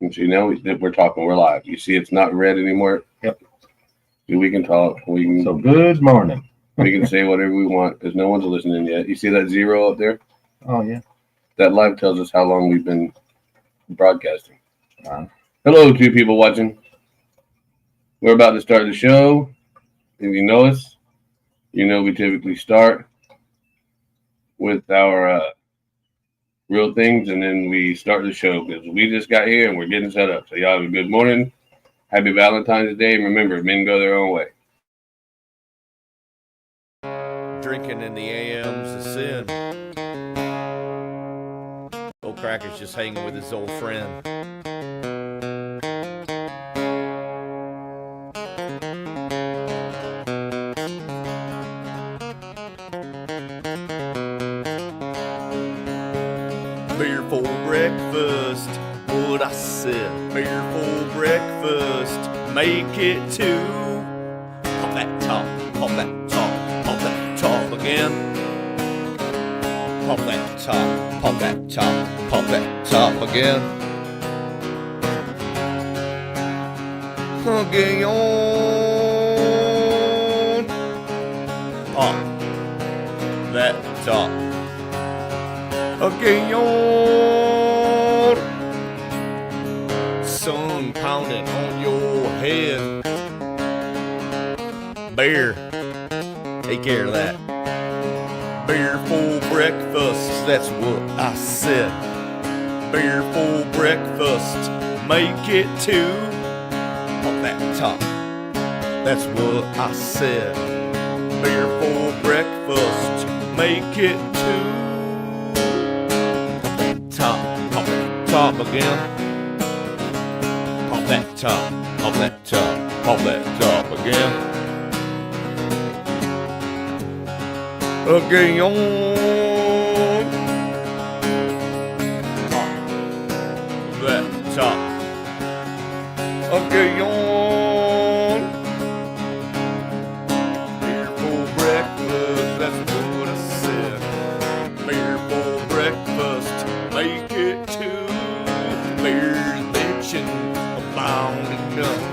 And so we're talking. We're live. You see, it's not red anymore. Yep. We can talk. So good morning. We can say whatever we want because no one's listening yet. You see that 0 up there? Oh yeah. That live tells us how long we've been broadcasting. Hello, 2 people watching. We're about to start the show. If you know us, you know we typically start with our real things, and then we start the show because we just got here and we're getting set up. So y'all have a good morning. Happy Valentine's Day. And remember, men go their own way. Drinking in the AM's a sin. Old Cracker's just hanging with his old friend. Beer for breakfast, what I said. Beer for breakfast, make it 2. Pop that top, pop that top, pop that top again. Pop that top, pop that top, pop that top again. Again, pop that top. Again, sun pounding on your head. Beer, take care of that. Beer for breakfast, that's what I said. Beer for breakfast, make it 2. Pop that top, that's what I said. Beer for breakfast, make it 2. Top again. Pop that top, pop that top, pop that top again. Again, pop that top. Again, beer for breakfast, that's what I said. Beer for breakfast, make it 2. Beers bitching abound enough.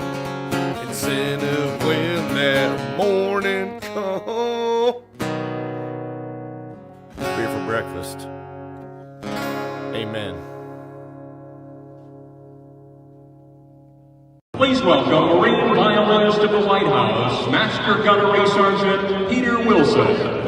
Incentive when that morning comes. Beer for breakfast. Amen. Please welcome Marine violinist of the White House, Master Gunnery Sergeant Peter Wilson.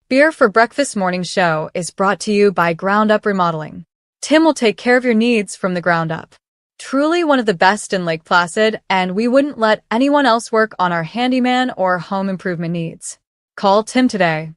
Beer for Breakfast Morning Show is brought to you by Ground Up Remodeling. Tim will take care of your needs from the ground up. Truly one of the best in Lake Placid, and we wouldn't let anyone else work on our handyman or home improvement needs. Call Tim today.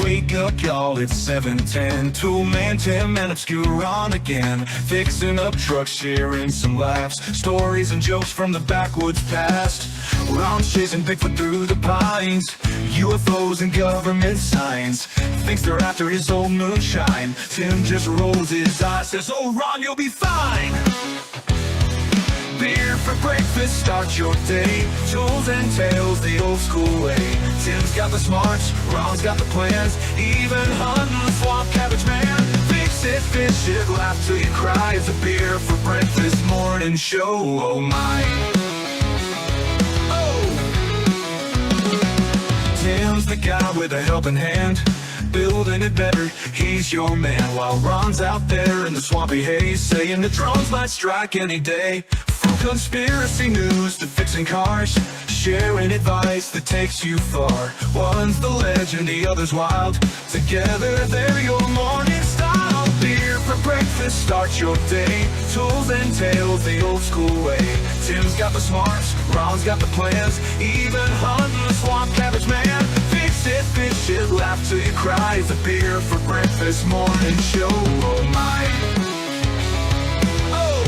Wake up, y'all, it's 7:10. Two-man, 10 minutes, you're on again. Fixing up trucks, sharing some laughs, stories and jokes from the backwoods past. We're on chasing Bigfoot through the pines, UFOs and government signs. Thinks they're after his old moonshine. Tim just rolls his eyes, says, "Oh, Ron, you'll be fine." Beer for breakfast, start your day. Tools and tales the old school way. Tim's got the smarts, Ron's got the plans. Even hunting the swamp cabbage man. Fix it, fish it, laugh till you cry. It's a beer for breakfast morning show, oh my. Oh! Tim's the guy with a helping hand, building it better, he's your man. While Ron's out there in the swampy haze, saying the drones might strike any day. From conspiracy news to fixing cars, sharing advice that takes you far. One's the legend, the other's wild. Together they're your morning style. Beer for breakfast, start your day. Tools and tales the old school way. Tim's got the smarts, Ron's got the plans. Even hunting the swamp cabbage man. Fix it, fish it, laugh till you cry. It's a beer for breakfast morning show, oh my. Oh!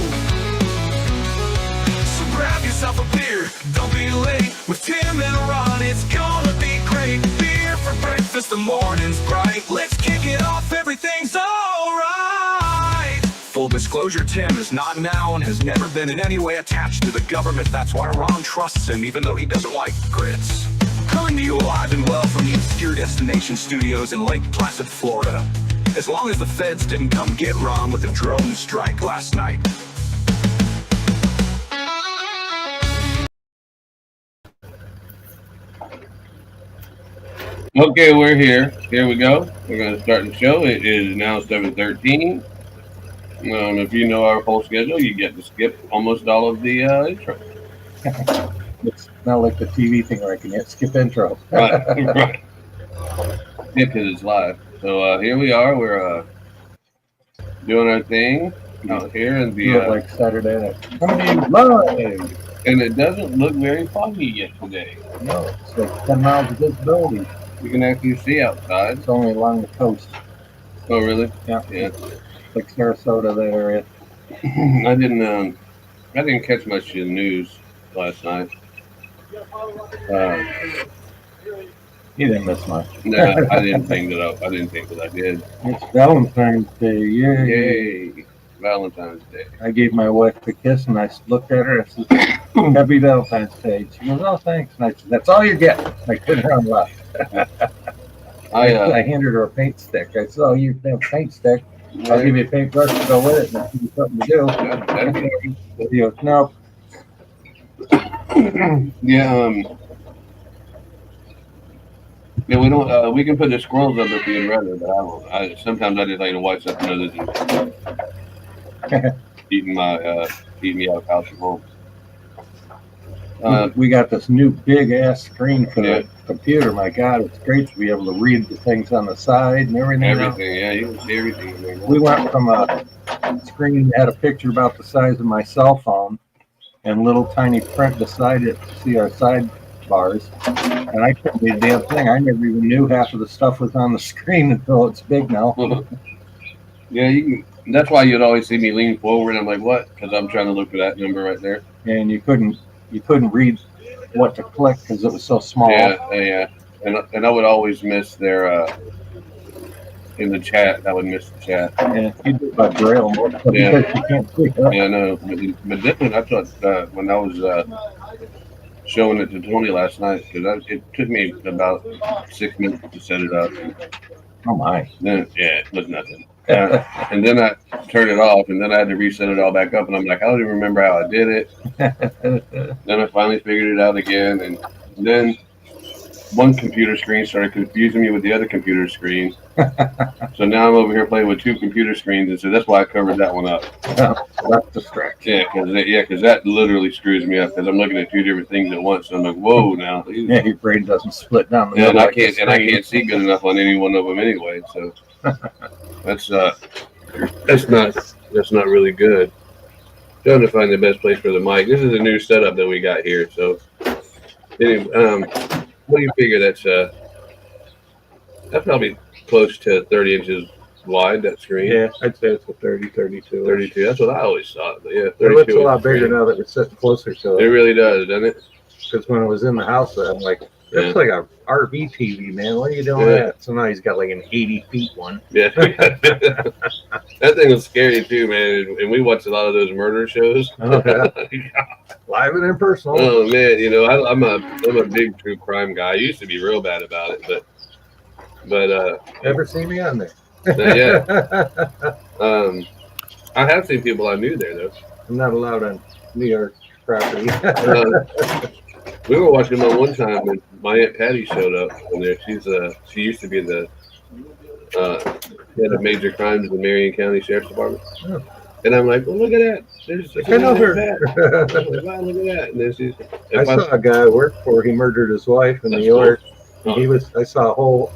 So grab yourself a beer, don't be late. With Tim and Ron, it's gonna be great. Beer for breakfast, the morning's bright. Let's kick it off, everything's alright. Full disclosure, Tim is not now and has never been in any way attached to the government. That's why Ron trusts him, even though he doesn't like grits. Coming to you alive and well from the Obscure Destination Studios in Lake Placid, Florida. As long as the feds didn't come get Ron with a drone strike last night. Okay, we're here. Here we go. We're going to start the show. It is now 7:13. If you know our whole schedule, you get to skip almost all of the intro. It's not like the TV thing where I can hit skip intro. Right, right. Yeah, because it's live. So here we are. We're doing our thing out here in the like Saturday night. Coming to you live. and it doesn't look very foggy yet today. No, it's like 10 miles of visibility. You can actually see outside. It's only along the coast. Oh, really? Yeah. Yeah. Like Sarasota, that area. I didn't catch much of the news last night. You didn't miss much. No, I didn't think that I did. It's Valentine's Day. Yay. Yay! Valentine's Day. I gave my wife a kiss and I looked at her and I said, "Happy Valentine's Day." She goes, "Oh, thanks." And I said, "That's all you get." I couldn't run left. I handed her a paint stick. I said, "Oh, you have a paint stick. I'll give you a paintbrush to go with it and I'll give you something to do." She goes, "No." Yeah. Yeah, we don't. We can put the squirrels up if you'd rather, but I won't. Sometimes I just like to watch something other than eating me out of house at home. We got this new big ass screen for the computer. My God, it's great to be able to read the things on the side and everything. Everything, yeah, you can see everything. We went from a screen that had a picture about the size of my cell phone and little tiny print beside it to see our sidebars. And I couldn't read a damn thing. I never even knew half of the stuff was on the screen until it's big now. Yeah, you can. That's why you'd always see me lean forward. I'm like, what? Because I'm trying to look for that number right there. And you couldn't read what to click because it was so small. Yeah. And I would always miss their in the chat. I would miss the chat. Yeah, you do by braille more because you can't see it. Yeah, no. But this one, I thought when I was showing it to Tony last night, because it took me about 6 minutes to set it up. Oh my! Then it was nothing. And then I turned it off, and then I had to reset it all back up. And I'm like, I don't even remember how I did it. Then I finally figured it out again, and then one computer screen started confusing me with the other computer screen. So now I'm over here playing with 2 computer screens, and so that's why I covered that one up. That's distraction. Yeah, because that literally screws me up because I'm looking at 2 different things at once. And I'm like, whoa, now. Yeah, your brain doesn't split down the Yeah, middle. and I can't see good enough on any one of them anyway. So that's not really good. Trying to find the best place for the mic. This is a new setup that we got here. So anyway, what do you figure that's probably close to 30 inches wide, that screen? Yeah, I'd say it's a 30, 32. 32. That's what I always thought. But yeah, 32. It looks a lot bigger now that we're sitting closer to It it. really does, doesn't it? Because when I was in the house, I'm like, that's like a RV TV, man. What are you doing Yeah. with that? So now he's got like an 80 feet one. Yeah. That thing was scary too, man. And we watched a lot of those murder shows. Okay. Live and impersonal. Oh man, you know, I'm a big true crime guy. I used to be real bad about it, but Never seen me on there. yeah. I have seen people I knew there though. I'm not allowed on New York property. We were watching them one time when my Aunt Patty showed up on there. She used to be the head of major crimes in the Marion County Sheriff's Department. Oh. And I'm like, well, look at that. There's I know her. Wow, look at that. And then she's. I saw a guy I worked for. He murdered his wife in New York. Cool. And I saw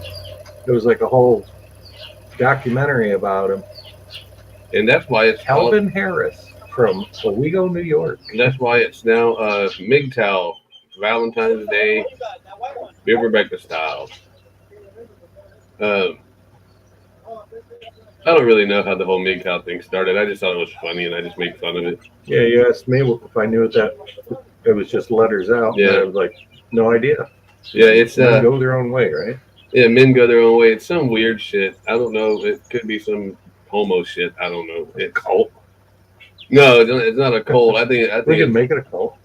it was like a whole documentary about him. And that's why it's Calvin Harris from Owego, New York. That's why it's now MGTOW, Valentine's Day, Beer Breakfast style. I don't really know how the whole MGTOW thing started. I just thought it was funny, and I just make fun of it. Yeah, you asked me if I knew that it was just letters out. Yeah. And I was like, no idea. Yeah, it's They go their own way, right? yeah, men go their own way. It's some weird shit. I don't know. It could be some homo shit. I don't know. It's cult. No, it's not a cult. I think We can make it a cult.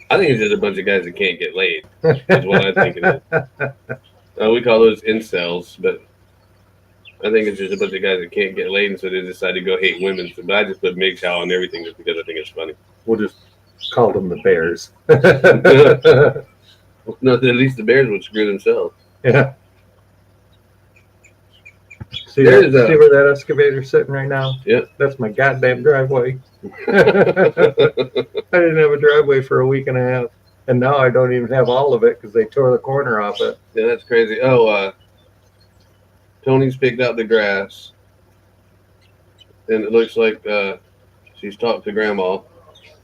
I think it's just a bunch of guys that can't get laid. Is what I think it is. We call those incels, but I think it's just a bunch of guys that can't get laid, and so they decide to go hate women. So, but I just put MGTOW on everything just because I think it's funny. We'll just call them the Bears. No, at least the Bears would screw themselves. Yeah. See There where is a- that excavator's sitting right now? Yep. That's my goddamn driveway. I didn't have a driveway for a week and a half, and now I don't even have all of it because they tore the corner off it. Yeah, that's crazy. Oh, Tony's picked out the grass, and it looks like she's talked to Grandma.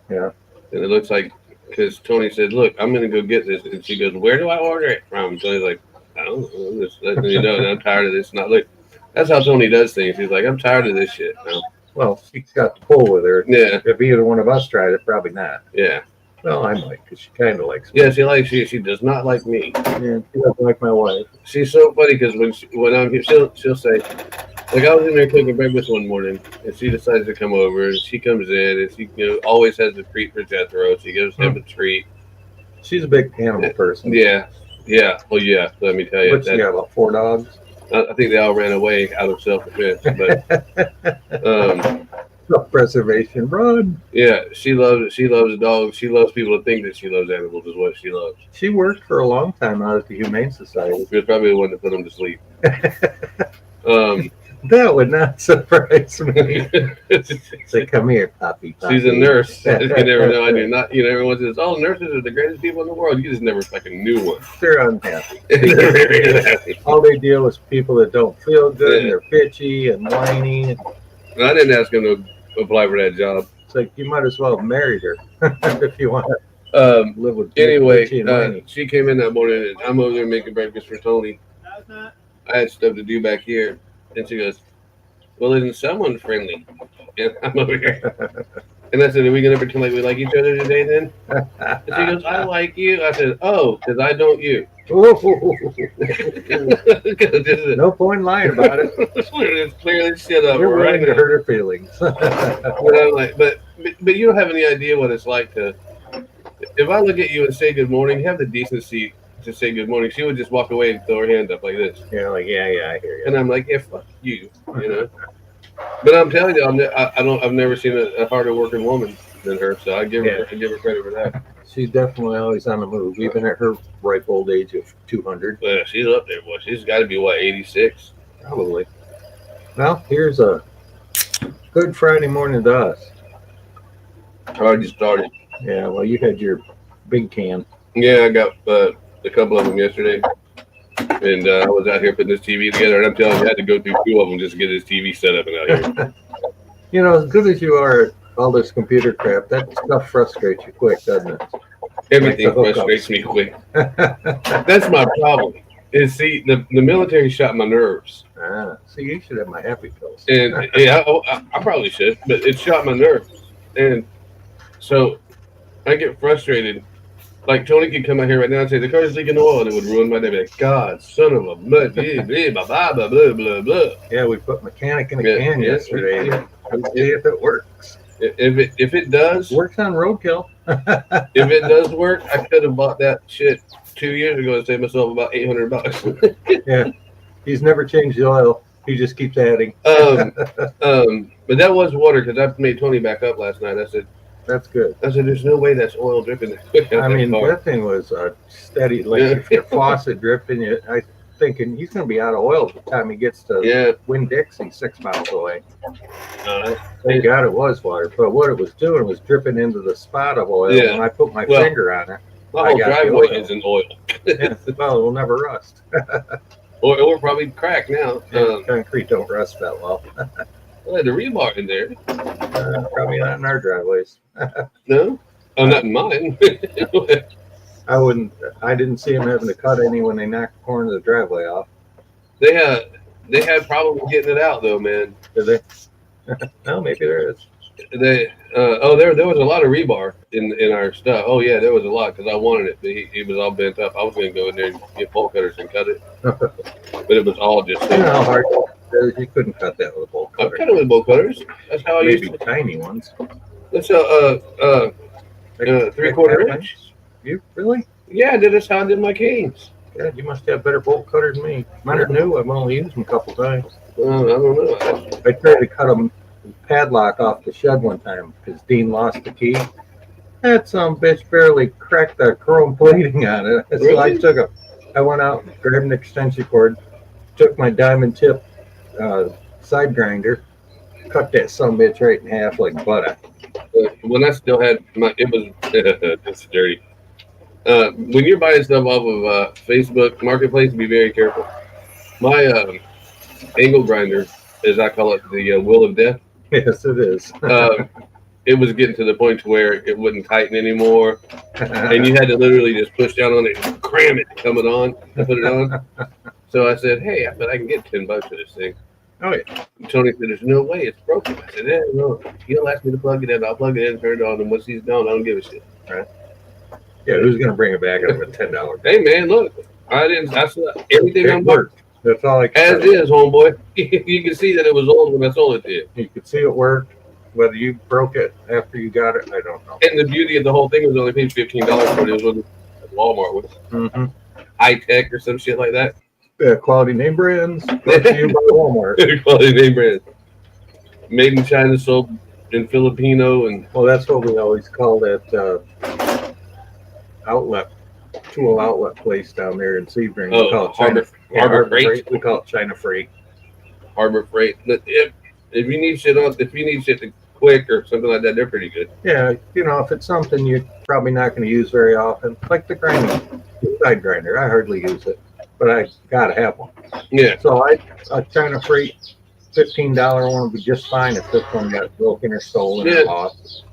Yeah. And it looks like, because Tony said, look, I'm going to go get this. And she goes, where do I order it from? So he's like, I don't know. I'm just letting you know that I'm tired of this. Not look. That's how Tony does things. He's like, I'm tired of this shit now. Well, she's got the pull with her. Yeah. If either one of us tried it, probably not. Yeah. Well, I might, because she kind of likes me. Yeah, she does not like me. Yeah, she doesn't like my wife. She's so funny because when I'm here, she'll say, like I was in there cooking breakfast one morning, and she decides to come over, and she comes in, and she always has a treat for Jethro. She gives him a treat. She's a big animal person. Yeah. Well, yeah. Let me tell you, What's she got, about 4 dogs? I think they all ran away out of self-defense. But Self-preservation, run. yeah, she loves dogs. She loves people to think that she loves animals. Is what she loves. She worked for a long time out at the Humane Society. She was probably the one that put them to sleep. That would not surprise me. Say, come here, Poppy. She's a nurse. You never know. I do not. Everyone says, "Oh, nurses are the greatest people in the world." You just never fucking knew one. They're unhappy. They're very unhappy. All they deal with people that don't feel good, and they're bitchy and whiny. I didn't ask him to apply for that job. It's like you might as well have married her if you want to live with Anyway, bitchy and whiny. she came in that morning, and I'm over there making breakfast for Tony. I had stuff to do back here, and she goes, "Well, isn't someone friendly?" And I'm over here. And I said, "Are we gonna pretend like we like each other today, then?" And she goes, "I like you." I said, "Oh, because I don't you." No point lying about it. It's clearly shit up You're right willing to now. hurt her feelings. But I'm like, but you don't have any idea what it's like to. If I look at you and say good morning, have the decency to say good morning. She would just walk away and throw her hand up like this. Yeah, like yeah, I hear you. And I'm like, yeah, fuck you, But I'm telling you, I've never seen a harder working woman than her. So I give her credit for that. She's definitely always on the move, even at her ripe old age of 200. Well, she's up there, boy. She's got to be, what, 86? Probably. Well, here's a good Friday morning to us. Already started. Yeah, well, you had your big can. Yeah, I got a couple of them yesterday. And I was out here putting this TV together, and I'm telling you, I had to go through 2 of them just to get this TV set up and out here. You know, as good as you are at all this computer crap, that stuff frustrates you quick, doesn't it? Everything Like the hookups. frustrates me quick. That's my problem. Is, see, the military shot my nerves. See, you should have my happy pills. And yeah, I probably should, but it shot my nerves. And so I get frustrated. Like, Tony could come out here right now and say, the car's leaking oil, and it would ruin my day. I'd be like, God, son of a blah, blah, blah, blah, blah, blah, blah, blah. Yeah, we put mechanic in a can yesterday. Let's see if it works. If it does, Works on roadkill. if it does work, I could have bought that shit 2 years ago and saved myself about $800. Yeah, he's never changed the oil. He just keeps adding. But that was water, because I made Tony back up last night. I said, That's good. there's no way that's oil dripping. I mean, that thing was steady. Like, if your faucet dripping, I thinking he's going to be out of oil by the time he gets to Winn-Dixie, 6 miles away. Thank God it was water. But what it was doing was dripping into the spot of oil. Yeah. When I put my finger on it, My whole driveway isn't oil. yeah, well, it will never rust. Or probably crack now. Concrete don't rust that well. Well, the rebar in there. Probably not in our driveways. No? Oh, not in mine. I didn't see them having to cut any when they knocked the corner of the driveway off. They had problems getting it out though, man. Did they? No, maybe there is. There was a lot of rebar in our stuff. Oh yeah, there was a lot because I wanted it, but he was all bent up. I was going to go in there and get bolt cutters and cut it, but it was all just. You know how hard it is? You couldn't cut that with a bolt I cutter. cut it with bolt cutters. That's how I Maybe used to. tiny ones. That's a 3/4 inch. You really? Yeah, that's how I did my canes. Yeah, you must have better bolt cutters than me. Mine are new. I've only used them a couple times. I don't know. I tried to cut them padlock off the shed one time because Dean lost the key. That some bitch barely cracked the chrome plating on it. So Really? I went out, grabbed an extension cord, took my diamond tip side grinder, cut that some bitch right in half like butter. When I still had it was it's dirty. When you're buying stuff off of Facebook Marketplace, be very careful. My angle grinder, as I call it, the wheel of death. Yes, it is. It was getting to the point where it wouldn't tighten anymore, and you had to literally just push down on it and cram it to come it on to put it on. So I said, "Hey, I bet I can get $10 for this thing." Oh yeah. And Tony said, "There's no way, it's broken." I said, "Yeah, no. He'll ask me to plug it in. I'll plug it in, turn it on, and once he's gone, I don't give a shit." Right. Yeah, who's gonna bring it back at $10? Hey man, look, I saw everything It on worked. That's all I can as say. is, homeboy. You can see that it was old when I sold it to you. You could see it worked. Whether you broke it after you got it, I don't know. And the beauty of the whole thing was only paid $15 for it. It was at Walmart with Mm-hmm. high tech or some shit like that. Quality name brands brought to you by Walmart. Quality name brand. Made in China, sold in Filipino, and Well, that's what we always call that tool outlet place down there in Sebring. We call it China, Harbor Freight. We call it China Freight. Harbor Freight. But if you need shit quick or something like that, they're pretty good. Yeah, you know, if it's something you're probably not going to use very often, like the side grinder, I hardly use it, but I gotta have one. Yeah. So a China Freight $15 one would be just fine if this one got broken or stolen or lost.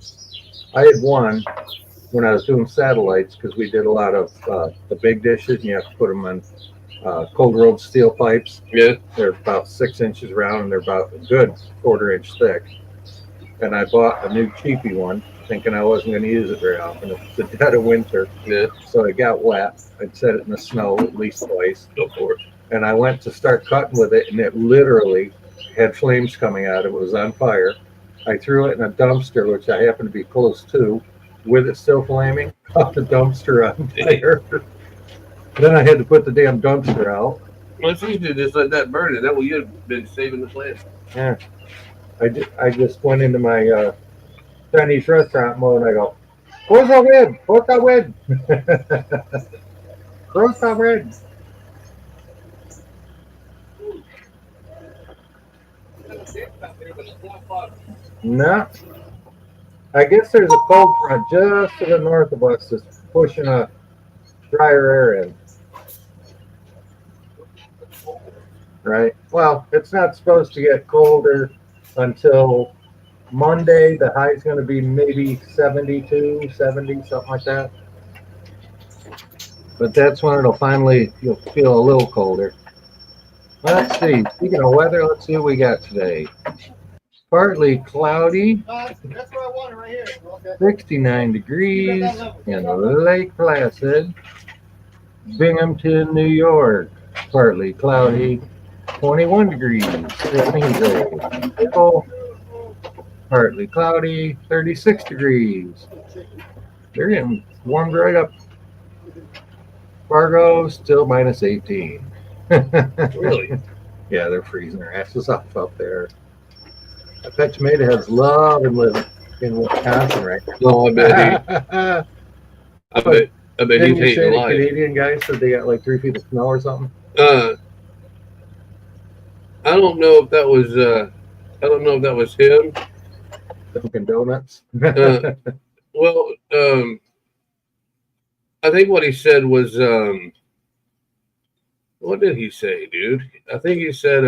I had one when I was doing satellites because we did a lot of the big dishes, and you have to put them on cold rolled steel pipes. Yeah. They're about 6 inches round and they're about a good 1/4 inch thick. And I bought a new cheapy one, thinking I wasn't going to use it very often. It was the dead of winter, Yeah. so it got wet. I'd set it in the snow at least twice. Go for it. And I went to start cutting with it, and it literally had flames coming out. It was on fire. I threw it in a dumpster, which I happened to be close to, with it still flaming, caught the dumpster on fire. Then I had to put the damn dumpster out. Well, it's easy to just let that burn, and that way you've been saving the plant. Yeah. I just went into my Chinese restaurant mode, and I go, Forza win! Forza win! Forza win! No. I guess there's a cold front just to the north of us that's pushing a drier air in. Right? Well, it's not supposed to get colder until Monday. The high is going to be maybe 72, 70, something like that. But that's when it'll finally, you'll feel a little colder. Let's see. Speaking of weather, let's see what we got today. Partly cloudy, That's what I wanted right here. Okay. 69 degrees in Lake Placid. Binghamton, New York, partly cloudy, 21 degrees. April, partly cloudy, 36 degrees. They're getting warmed right up. Fargo, still minus 18. Really? Yeah, they're freezing their asses off up there. I bet Tomato has love and live in Wisconsin right now. No, I bet I bet Didn't he's you say hating the life. Canadian guy said they got like 3 feet of snow or something? I don't know if that was him. Dunkin' Donuts. Well, I think what he said was what did he say, dude? I think he said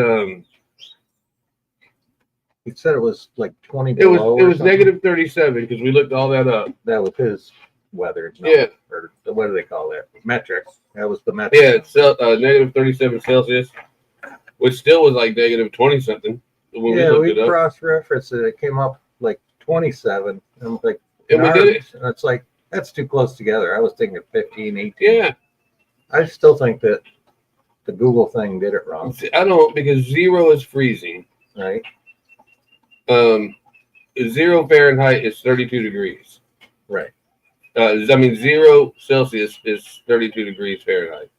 He said it was like 20 it below. was negative 37 because we looked all that up. That was his weather. Yeah. Or what do they call that? Metric. That was the metric. Yeah, it's negative 37 Celsius, which still was like negative 20 something when we looked it up. cross-referenced it. It came up like 27. And I'm like, And we did it. And it's like, that's too close together. I was thinking 15, 18. Yeah. I still think that the Google thing did it wrong. I don't, because 0 is freezing. Right? 0 Fahrenheit is 32 degrees. Right. 0 Celsius is 32 degrees Fahrenheit.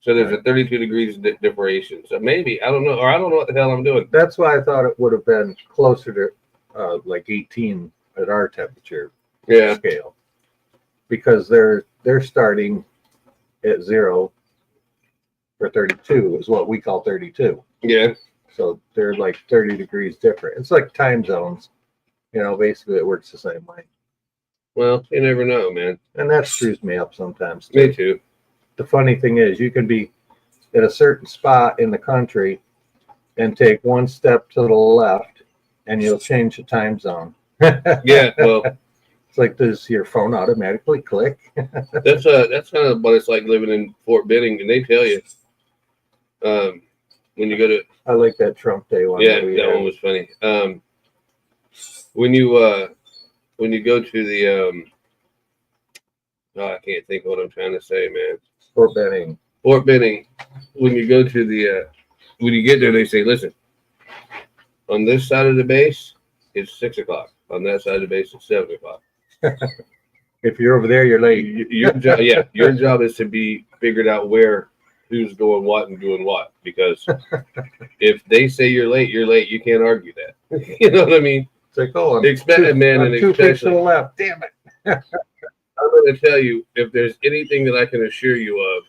So there's a 32 degrees differentiation. So maybe, I don't know, or I don't know what the hell I'm doing. That's why I thought it would have been closer to like 18 at our temperature scale. Because they're starting at 0 for 32 is what we call 32. Yeah. So they're like 30 degrees different. It's like time zones. You know, basically it works the same way. Well, you never know, man. And that screws me up sometimes. Me too. The funny thing is you can be at a certain spot in the country and take one step to the left and you'll change the time zone. Yeah, well, It's like, does your phone automatically click? that's kind of what it's like living in Fort Benning, and they tell you when you go to I like that Trump Day one. that one was funny. When you go to the I can't think of what I'm trying to say, man. Fort Benning. Fort Benning. When you go to the when you get there, they say, listen, on this side of the base, it's 6 o'clock. On that side of the base, it's 7 o'clock. If you're over there, you're late. Your job, your job is to be figured out who's going what and doing what. Because if they say you're late, you're late. You can't argue that. You know what I mean? It's like, oh, I'm 2 feet to the left. Damn it. I'm going to tell you, if there's anything that I can assure you of,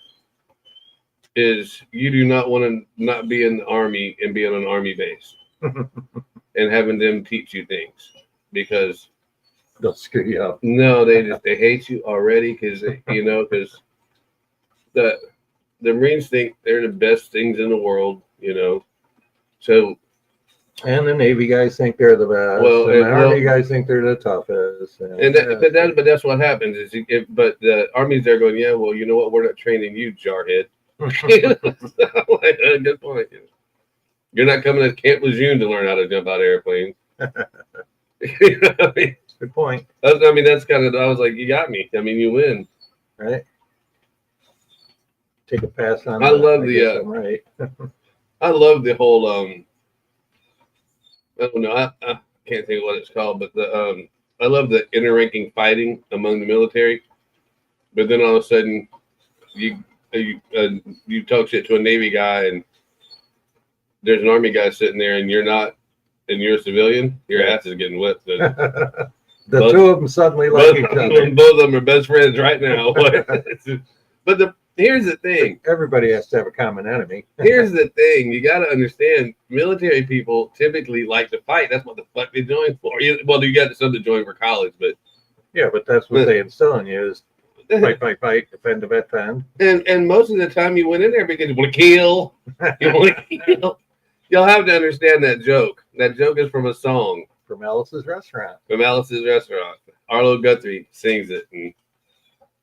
is you do not want to not be in the Army and be on an Army base and having them teach you things, because they'll screw you up. No, they hate you already because the Marines think they're the best things in the world, So, and the Navy guys think they're the best. Well, and the Army guys think they're the toughest. But that's what happens is, but the Army's there going, yeah, well, you know what? We're not training you, jarhead. Good point. You're not coming to Camp Lejeune to learn how to jump out of airplanes. You know what I mean? Good point. That's kind of, I was like, you got me. I mean, you win. Right. Take a pass on. I love right. I love the whole, I don't know, I can't think of what it's called, but I love the inter-ranking fighting among the military. But then all of a sudden, you talk shit to a Navy guy, and there's an Army guy sitting there, and you're not, and you're a civilian, your ass is getting whipped. The Both- two of them suddenly like each other. Both of them are best friends right now. But here's the thing. Everybody has to have a common enemy. Here's the thing. You got to understand, military people typically like to fight. That's what the fuck they join for. Well, you got some to join for college, but Yeah, but that's what they instill in you is fight, defend, defend. and most of the time you went in there because you want to kill. You want to kill. You'll have to understand that joke. That joke is from a song From Alice's Restaurant. from Alice's Restaurant. Arlo Guthrie sings it, and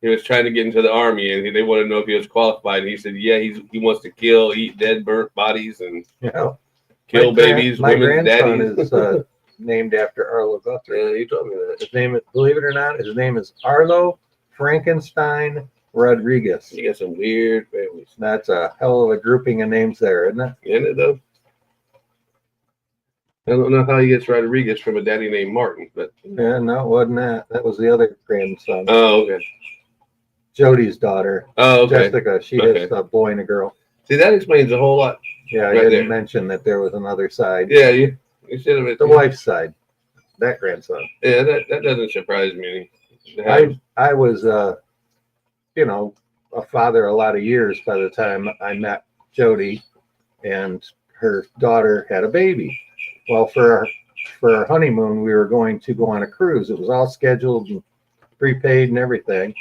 he was trying to get into the army, and they wanted to know if he was qualified. And he said, "Yeah, he wants to kill, eat dead, burnt bodies, and Yeah. kill babies, My women's grandson daddies." is named after Arlo Guthrie. Yeah, you told me that. His name is, believe it or not, his name is Arlo Frankenstein Rodriguez. You got some weird families, That's a hell of a grouping of names there, isn't it? isn't it? Though I don't know how he gets Rodriguez from a daddy named Martin, but Yeah, no, it wasn't that. That was the other grandson. oh, okay. Jody's daughter, Oh, okay. Jessica. She Okay. has a boy and a girl. See, that explains a whole lot. Yeah, I Right didn't there. mention that there was another side. Yeah, you should have. The wife's side, that grandson. Yeah, that doesn't surprise me. To have- I was, you know, a father a lot of years by the time I met Jody, and her daughter had a baby. Well, for our honeymoon, we were going to go on a cruise. It was all scheduled and prepaid and everything.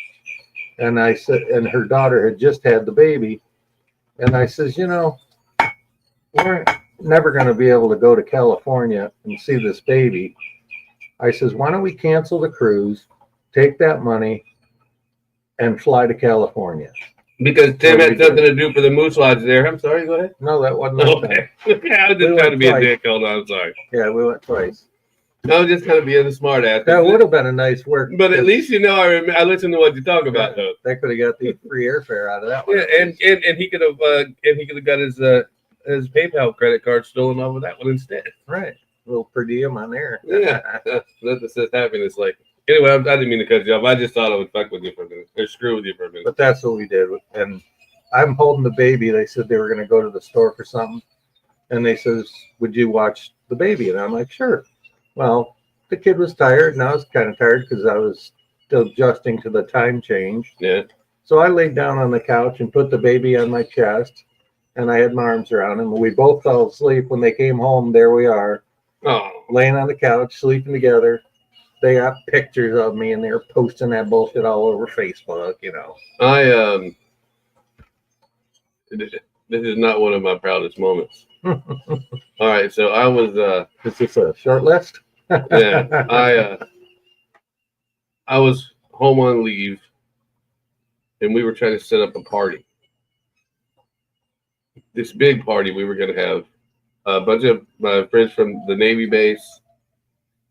And I said, and her daughter had just had the baby. And I says, you know, we're never going to be able to go to California and see this baby. I says, why don't we cancel the cruise, take that money, and fly to California? Because Tim had something to do for the Moose Lodge there. I'm sorry, go ahead. No, that wasn't that time. Okay. I was just trying to be a dick. Hold on, I'm sorry. Yeah, we went twice. I was just kind of being a smart ass. That would have been a nice work. But at least you know I listened to what you talk about though. They could have got the free airfare out of that one. Yeah, and he could have got his PayPal credit card stolen off of that one instead. Right. A little per diem on there. Yeah, that's just happiness. Like anyway, I didn't mean to cut you off. I just thought I would fuck with you for a minute or screw with you for a minute. But that's what we did. And I'm holding the baby. They said they were going to go to the store for something. And they says, would you watch the baby? And I'm like, sure. Well, the kid was tired, and I was kind of tired because I was still adjusting to the time change. Yeah. So I laid down on the couch and put the baby on my chest, and I had my arms around him. We both fell asleep. When they came home, there we are, Oh. laying on the couch, sleeping together. They got pictures of me, and they were posting that bullshit all over Facebook, you know. This is not one of my proudest moments. All right, so I was Is this a short list? yeah, I was home on leave, and we were trying to set up a party. This big party we were going to have. A bunch of my friends from the Navy base,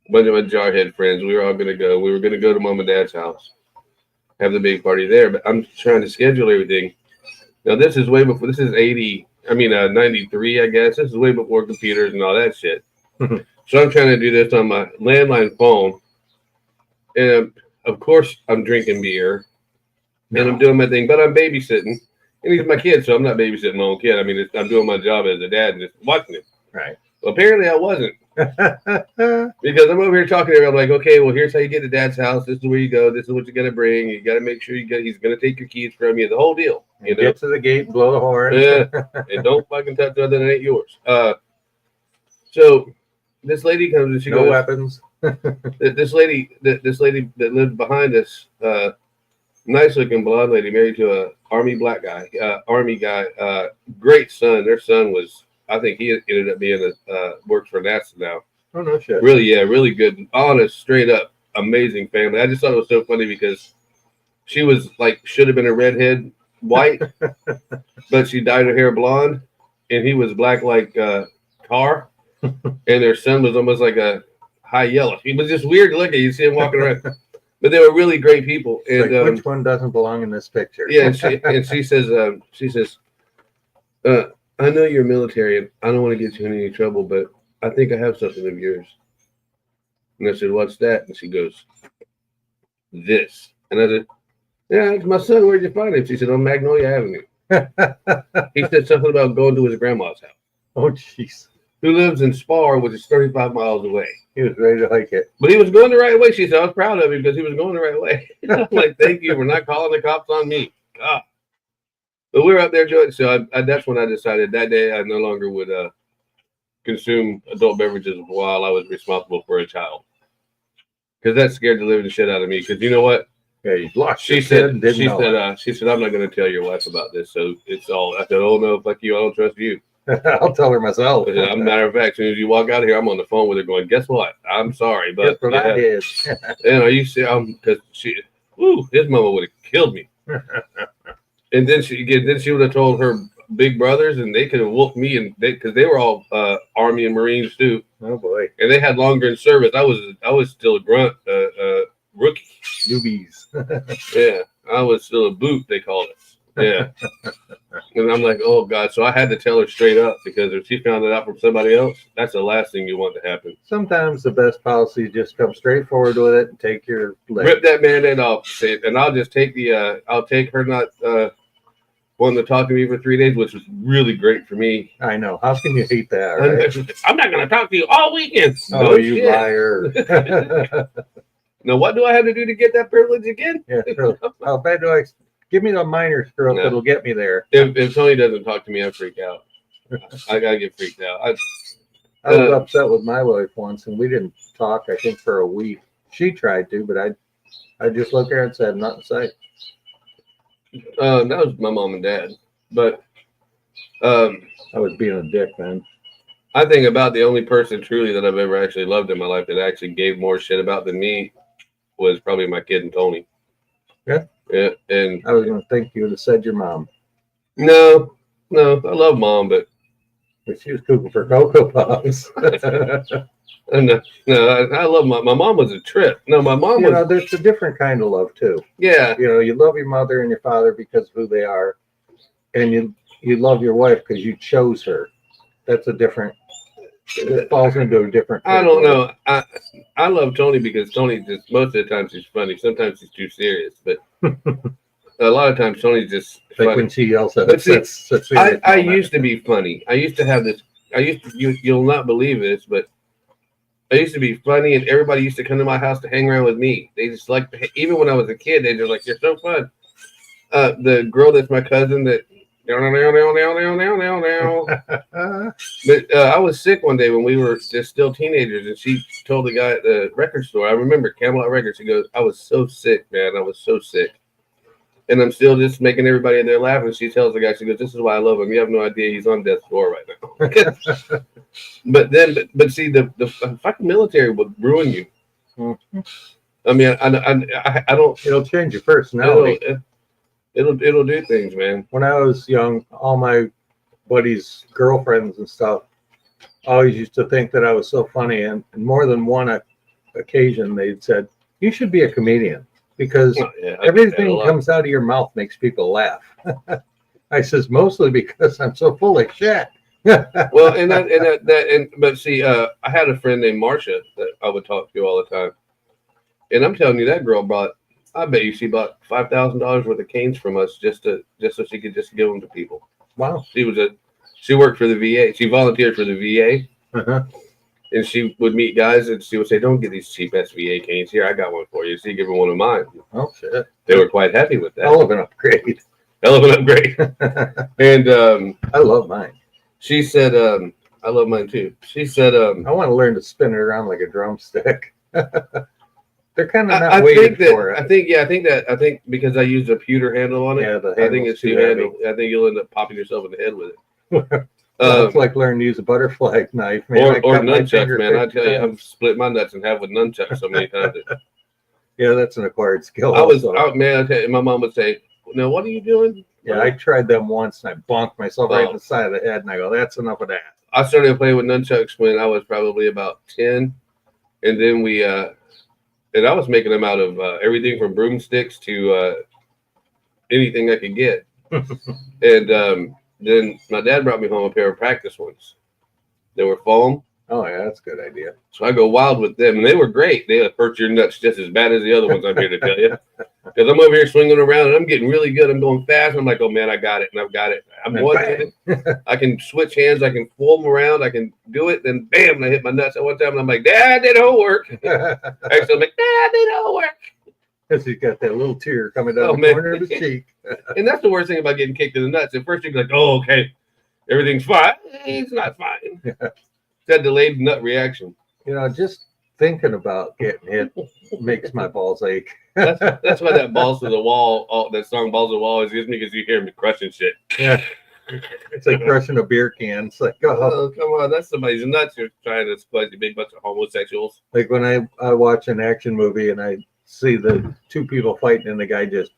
a bunch of my Jarhead friends. We were all going to go. We were going to go to Mom and Dad's house, have the big party there. But I'm trying to schedule everything. Now, this is way before. This is 93, I guess. This is way before computers and all that shit. So I'm trying to do this on my landline phone. And of course, I'm drinking beer and I'm doing my thing, but I'm babysitting. And he's my kid, so I'm not babysitting my own kid. I mean, I'm doing my job as a dad and just watching him. Right. Well, apparently I wasn't. Because I'm over here talking to him. I'm like, okay, well, here's how you get to Dad's house. This is where you go. This is what you got to bring. You got to make sure he's going to take your keys from you. The whole deal. You know? Get to the gate and blow the horn. Yeah. And don't fucking touch nothing that ain't yours. So this lady comes and she No goes, weapons. this lady that lived behind us, nice looking blonde lady, married to a army guy, great son. Their son was, I think he ended up being works for NASA now. Oh, no shit. Really good, honest, straight up, amazing family. I just thought it was so funny because she was like, should have been a redhead, white, but she dyed her hair blonde, and he was black like Car, and their son was almost like a high yellow. He was just weird looking. You see him walking around, but they were really great people. And Like, which one doesn't belong in this picture? yeah, and she says, I know you're military, and I don't want to get you in any trouble, but I think I have something of yours. And I said, what's that? And she goes, this. And I said, yeah, it's my son. Where'd you find it? She said, on Magnolia Avenue. He said something about going to his grandma's house. Oh, jeez. who lives in Spar, which is 35 miles away. He was ready to hike it. But he was going the right way. She said, I was proud of him because he was going the right way. I'm like, thank you for not calling the cops on me. God. But we were up there, Joe. So that's when I decided that day I no longer would consume adult beverages while I was responsible for a child. Because that scared the living shit out of me. Because you know what? Yeah, you lost. She said, I'm not going to tell your wife about this. So it's all. I said, oh no, fuck you. I don't trust you. I'll tell her myself. As a matter of fact, as soon as you walk out of here, I'm on the phone with her going, guess what? I'm sorry, but Guess what I did. you see, because his mama would have killed me. And then she would have told her big brothers, and they could have whooped me, and because they were all Army and Marines too. Oh boy! And they had longer in service. I was still a grunt, rookie. Newbies. Yeah, I was still a boot. They called us. Yeah. And I'm like, oh God. So I had to tell her straight up, because if she found it out from somebody else, that's the last thing you want to happen. Sometimes the best policy is just come straight forward with it and take your leg. Rip that Band-Aid off, and I'll just take I'll take her not wanting to talk to me for 3 days, which was really great for me. I know. How can you hate that? Right? I'm not going to talk to you all weekend. Oh, no, you shit. Liar. Now, what do I have to do to get that privilege again? Yeah, true. How bad do I? Give me the minor stroke that'll get me there. If Tony doesn't talk to me, I freak out. I gotta get freaked out. I was upset with my wife once, and we didn't talk, I think, for a week. She tried to, but I just looked at her and said, nothing to say. That was my mom and dad. But I was being a dick, man. I think about the only person truly that I've ever actually loved in my life that actually gave more shit about than me was probably my kid and Tony. Yeah. Yeah, and I was going to think you would have said your mom. No, I love mom, but she was cooking for Cocoa Puffs. No, I love my mom was a trip. No, my mom was. Know, there's a different kind of love too. Yeah. You know, you love your mother and your father because of who they are, and you love your wife because you chose her. That's a different. It falls into a different. I don't know. I love Tony because Tony just most of the times he's funny. Sometimes he's too serious, but a lot of times Tony's just like funny. when she yells at us. I used to be funny. I used to have this. You'll not believe this, but I used to be funny, and everybody used to come to my house to hang around with me. They just even when I was a kid, they just like, you're so fun. The girl that's my cousin that. But I was sick one day when we were just still teenagers, and she told the guy at the record store, I remember Camelot Records, she goes, I was so sick, man. I was so sick. And I'm still just making everybody in there laugh. And she tells the guy, she goes, this is why I love him. You have no idea he's on death's door right now. But see, the fucking military would ruin you. Mm-hmm. I mean, I don't. It'll change your personality. It'll do things, man. When I was young, all my buddies' girlfriends and stuff always used to think that I was so funny, and more than one occasion they'd said, you should be a comedian because everything that comes out of your mouth makes people laugh. I says, mostly because I'm so full of shit. Well, but see, I had a friend named Marcia that I would talk to all the time, and I'm telling you, that girl I bet you she bought $5,000 worth of canes from us just so she could just give them to people. Wow. She worked for the VA. She volunteered for the VA. Uh-huh. And she would meet guys and she would say, don't get these cheap ass VA canes. Here, I got one for you. So you give her one of mine. Oh, shit. They were quite happy with that. Hell of an upgrade. And I love mine. She said, I love mine too. She said, I want to learn to spin it around like a drumstick. They're kind of not waiting for it. I think because I used a pewter handle on it. Yeah, I think it's too handle. I think you'll end up popping yourself in the head with it. It's like learning to use a butterfly knife, man. Or nunchucks, man. I tell you, I've split my nuts in half with nunchucks so many times. Yeah, that's an acquired skill. Man, I tell you, my mom would say, "Now, what are you doing?" Yeah, I tried them once and I bonked myself right in the side of the head, and I go, "That's enough of that." I started playing with nunchucks when I was probably about 10, and then and I was making them out of everything from broomsticks to anything I could get. And then my dad brought me home a pair of practice ones. They were foam. Oh, yeah, that's a good idea. So I go wild with them. And they were great. They hurt your nuts just as bad as the other ones I'm here to tell you. Because I'm over here swinging around and I'm getting really good. I'm going fast. And I'm like, oh man, I got it. And I've got it. I'm one. I can switch hands. I can pull them around. I can do it. Then bam, and I hit my nuts at one time. And I'm like, Dad, did it all work. Actually, I'm like, Dad, did it all work. Because he's got that little tear coming down the corner of his cheek. And that's the worst thing about getting kicked in the nuts. At first, you're like, oh, okay, everything's fine. It's not fine. It's that delayed nut reaction. You know, just thinking about getting hit makes my balls ache. That's why that balls to the wall, that song "Balls to the Wall" always gives me, because you hear me crushing shit. Yeah, it's like crushing a beer can. It's like, oh come on, that's somebody's nuts. You're trying to squeeze a big bunch of homosexuals. Like when I watch an action movie and I see the two people fighting and the guy just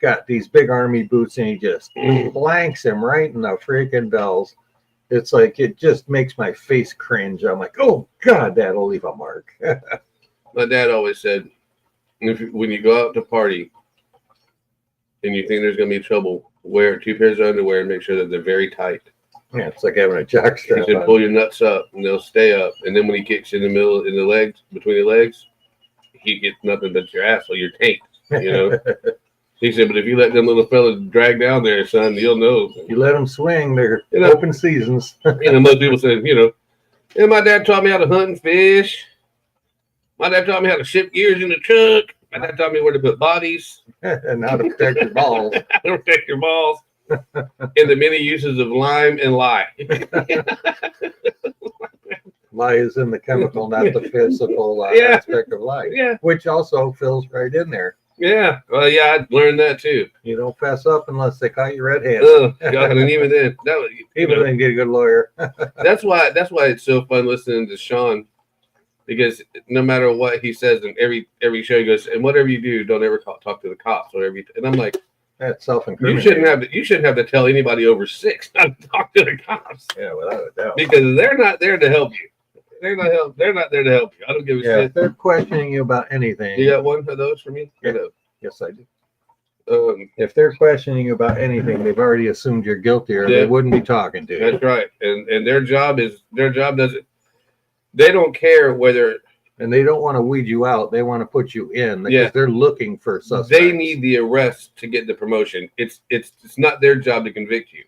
got these big army boots and he just blanks him right in the freaking bells. It's like, it just makes my face cringe. I'm like, oh God, that'll leave a mark. My dad always said, when you go out to party and you think there's going to be trouble, wear 2 pairs of underwear and make sure that they're very tight. Yeah, it's like having a jockstrap. He said, pull your nuts up and they'll stay up. And then when he kicks you in the middle, in the legs, between the legs, he gets nothing but your asshole, your taint, you know. He said, but if you let them little fellas drag down there, son, you'll know. You let them swing, they're open seasons. Most people say, and my dad taught me how to hunt and fish. My dad taught me how to shift gears in the truck. My dad taught me where to put bodies. And how to protect your balls. How to protect your balls. And the many uses of lime and lye. Lye is in the chemical, not the physical aspect of life. Yeah. Which also fills right in there. Yeah. Well, yeah, I learned that too. You don't fess up unless they caught you red-handed. Oh, God, and even then, even then, get a good lawyer. That's why it's so fun listening to Sean, because no matter what he says in every show, he goes, and whatever you do, don't ever talk to the cops. And I'm like, that's self-incriminating. You shouldn't have to tell anybody over 6 not to talk to the cops. Yeah, without a doubt. Because they're not there to help you. They're not there to help you. I don't give a shit. If they're questioning you about anything. You got one of those for me? Yeah. Yes, I do. If they're questioning you about anything, they've already assumed you're guilty, or they wouldn't be talking to you. That's right. And their job doesn't. They don't care whether. And they don't want to weed you out. They want to put you in because they're looking for suspects. They need the arrest to get the promotion. It's not their job to convict you.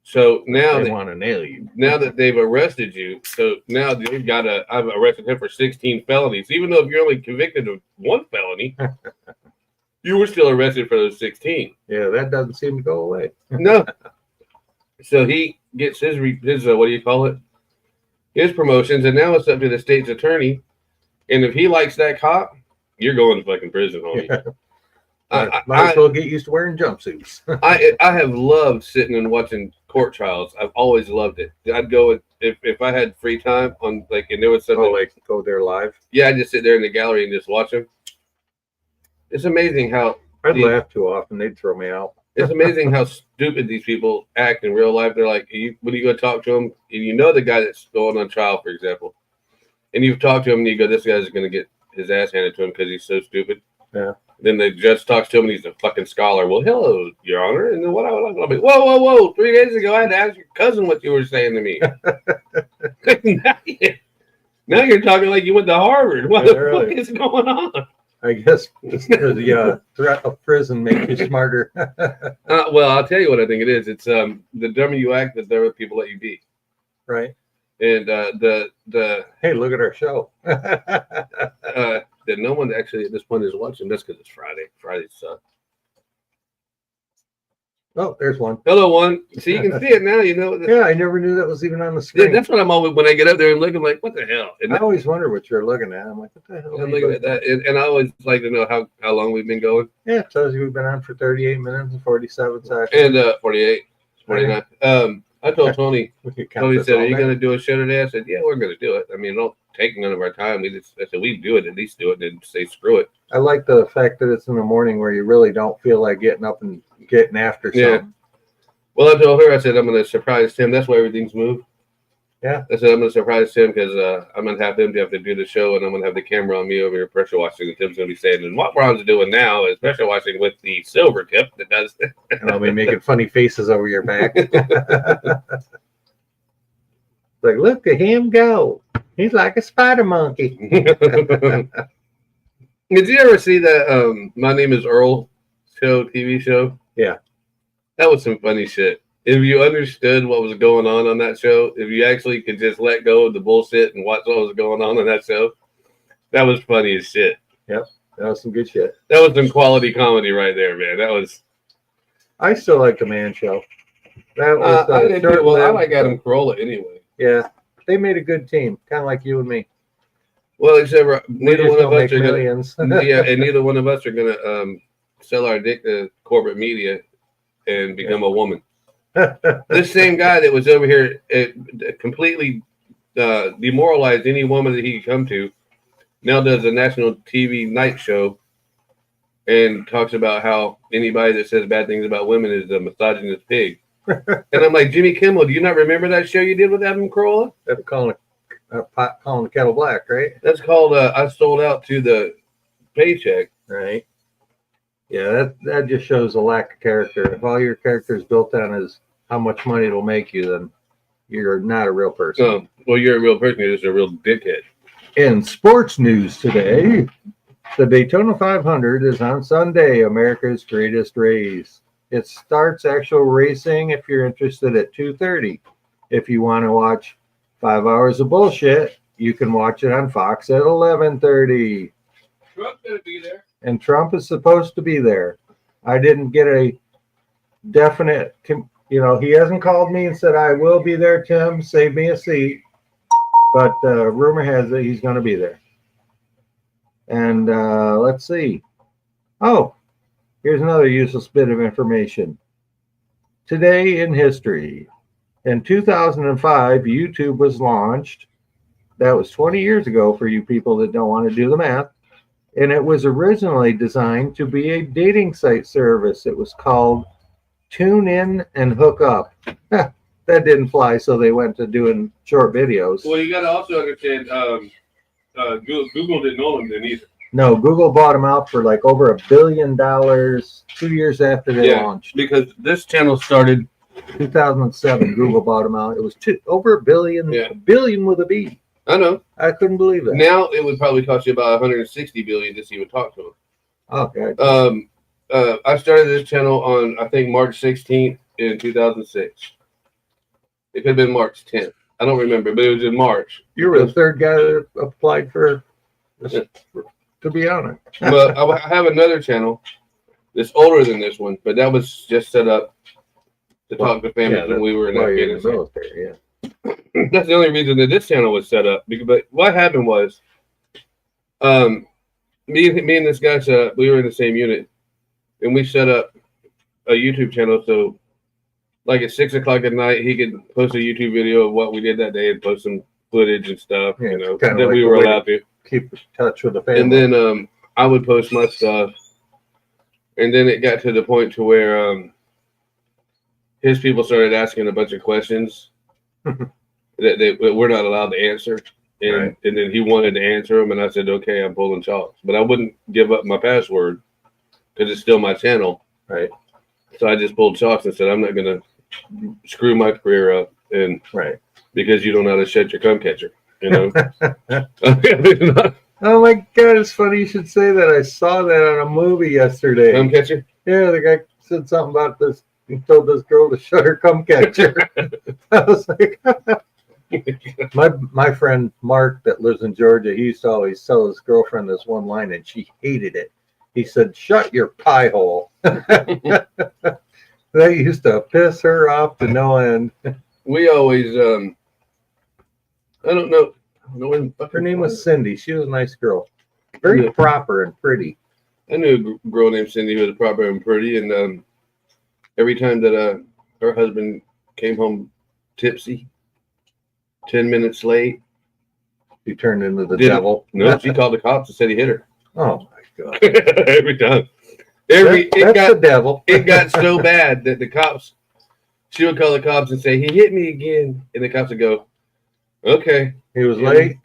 So now they want to nail you. Now that they've arrested you, so now they've got I've arrested him for 16 felonies. Even though if you're only convicted of 1 felony, you were still arrested for those 16. Yeah, that doesn't seem to go away. No. So he gets his what do you call it? His promotions, and now it's up to the state's attorney. And if he likes that cop, you're going to fucking prison, homie. Yeah. Might as well get used to wearing jumpsuits. I have loved sitting and watching court trials. I've always loved it. I'd go if I had free time on and there was something go there live. Yeah, I'd just sit there in the gallery and just watch them. It's amazing how I'd laugh too often. They'd throw me out. It's amazing how stupid these people act in real life. They're like, when you go talk to them, and you know the guy that's going on trial, for example, and you've talked to him, and you go, this guy's going to get his ass handed to him because he's so stupid. Yeah. Then the judge talks to him, and he's a fucking scholar. Well, hello, Your Honor. And then what I'll be, whoa. 3 days ago, I had to ask your cousin what you were saying to me. Now you're talking like you went to Harvard. What the fuck is going on? I guess the threat of prison makes you smarter. Well, I'll tell you what I think it is. It's the dumber you act, the dumber people let you be. Right. And the hey, look at our show. That no one actually at this point is watching. That's because it's Friday. Fridays suck. Oh, there's one. Hello, one. So you can see it now. You know. Yeah, I never knew that was even on the screen. That's what I'm always when I get up there and look. I'm like, what the hell? And I always wonder what you're looking at. I'm like, what the hell? I'm looking at that, and I always like to know how long we've been going. Yeah, it tells you we've been on for 38 minutes and 47 seconds. And 48, 49. I told Tony. Tony said, "Are you going to do a show today?" I said, "Yeah, we're going to do it. I mean, don't take none of our time. I said we do it. At least do it, and then say screw it." I like the fact that it's in the morning where you really don't feel like getting up and getting after something. Yeah. Well, I told her, I said, I'm going to surprise Tim. That's why everything's moved. Yeah. I said, I'm going to surprise Tim because I'm going to have him to have to do the show, and I'm going to have the camera on me over here pressure washing, and Tim's going to be saying, and what Ron's doing now is pressure washing with the silver tip that does. And I'll be making funny faces over your back. Like, look at him go. He's like a spider monkey. Did you ever see that My Name is Earl TV show? Yeah. That was some funny shit. If you understood what was going on that show, if you actually could just let go of the bullshit and watch what was going on in that show, that was funny as shit. Yep. That was some good shit. That was some quality comedy right there, man. That was. I still like the Man Show. That was I did too. Well, I like Adam Carolla anyway. Yeah. They made a good team, kind of like you and me. Well, except neither one of us are millions. yeah, and neither one of us are gonna sell our dick to corporate media and become a woman. This same guy that was over here completely demoralized any woman that he could come to now does a national TV night show and talks about how anybody that says bad things about women is a misogynist pig. And I'm like, Jimmy Kimmel, do you not remember that show you did with Adam Carolla? That's calling the kettle black, right? That's called I Sold Out to the Paycheck. Right. Yeah, that just shows a lack of character. If all your character is built on is how much money it'll make you, then you're not a real person. Oh, well, you're a real person. You're just a real dickhead. In sports news today, the Daytona 500 is on Sunday, America's greatest race. It starts actual racing if you're interested at 2:30. If you want to watch 5 hours of bullshit, you can watch it on Fox at 11:30. Trump's gonna be there. And Trump is supposed to be there. I didn't get a definite, he hasn't called me and said, I will be there, Tim, save me a seat. But rumor has it he's going to be there. And let's see. Oh, here's another useless bit of information. Today in history, in 2005, YouTube was launched. That was 20 years ago for you people that don't want to do the math. And it was originally designed to be a dating site service. It was called Tune In and Hook Up. That didn't fly, so they went to doing short videos. Well, you got to also understand, Google didn't own them then either. No, Google bought them out for like over $1 billion 2 years after they launched. Because this channel started 2007. Google bought them out. It was over $1 billion. Yeah. $1 billion with a B. I know. I couldn't believe it. Now it would probably cost you about $160 billion just to even talk to them. Okay. I started this channel on I think March 16th in 2006. It could have been March 10th. I don't remember, but it was in March. You were the third guy that applied for to be on it. But I have another channel that's older than this one, but that was just set up to talk to families when we were in Afghanistan. Military, yeah. That's the only reason that this channel was set up. But what happened was, me and this guy set up. We were in the same unit, and we set up a YouTube channel. So, like at 6 o'clock at night, he could post a YouTube video of what we did that day and post some footage and stuff. Yeah, that like we were allowed to keep in touch with the family. And then I would post my stuff, and then it got to the point to where his people started asking a bunch of questions that we're not allowed to answer. And then he wanted to answer them, and I said, okay, I'm pulling chalks. But I wouldn't give up my password because it's still my channel. Right. So I just pulled chalks and said, I'm not going to screw my career up and because you don't know how to shut your cum catcher, you know? Oh, my God, it's funny you should say that. I saw that on a movie yesterday. Cum catcher? Yeah, the guy said something about this. He told this girl to shut her cum catcher. I was like... My friend Mark that lives in Georgia, he used to always tell his girlfriend this one line, and she hated it. He said, "Shut your pie hole." That used to piss her off to no end. We always, I don't know. Her name was Cindy. She was a nice girl, very proper and pretty. I knew a girl named Cindy who was proper and pretty, and every time that her husband came home tipsy, 10 minutes late, he turned into the devil. No, she called the cops and said he hit her. Oh my God! Every time. The devil. It got so bad that she would call the cops and say, he hit me again. And the cops would go, okay. He was late.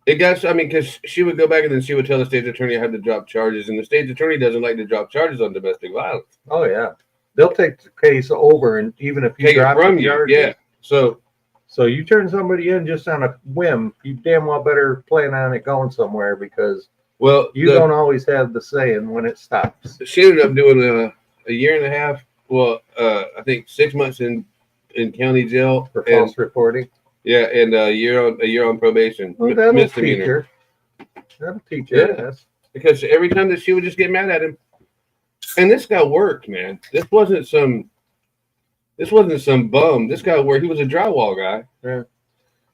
Because she would go back and then she would tell the state attorney I had to drop charges. And the state attorney doesn't like to drop charges on domestic violence. Oh, yeah. They'll take the case over, and even if you take drop it from the you. charges. Yeah. So you turn somebody in just on a whim, you damn well better plan on it going somewhere, because Well, You don't always have the say in when it stops. she ended up doing a year and a half. Well, I think 6 months in county jail For and false reporting. yeah, and a year on probation. Well, that'll teach misdemeanor. her. That'll teach her. Yeah. Because every time that she would just get mad at him, and this guy worked, man. This wasn't some bum. This guy worked. He was a drywall guy. Yeah.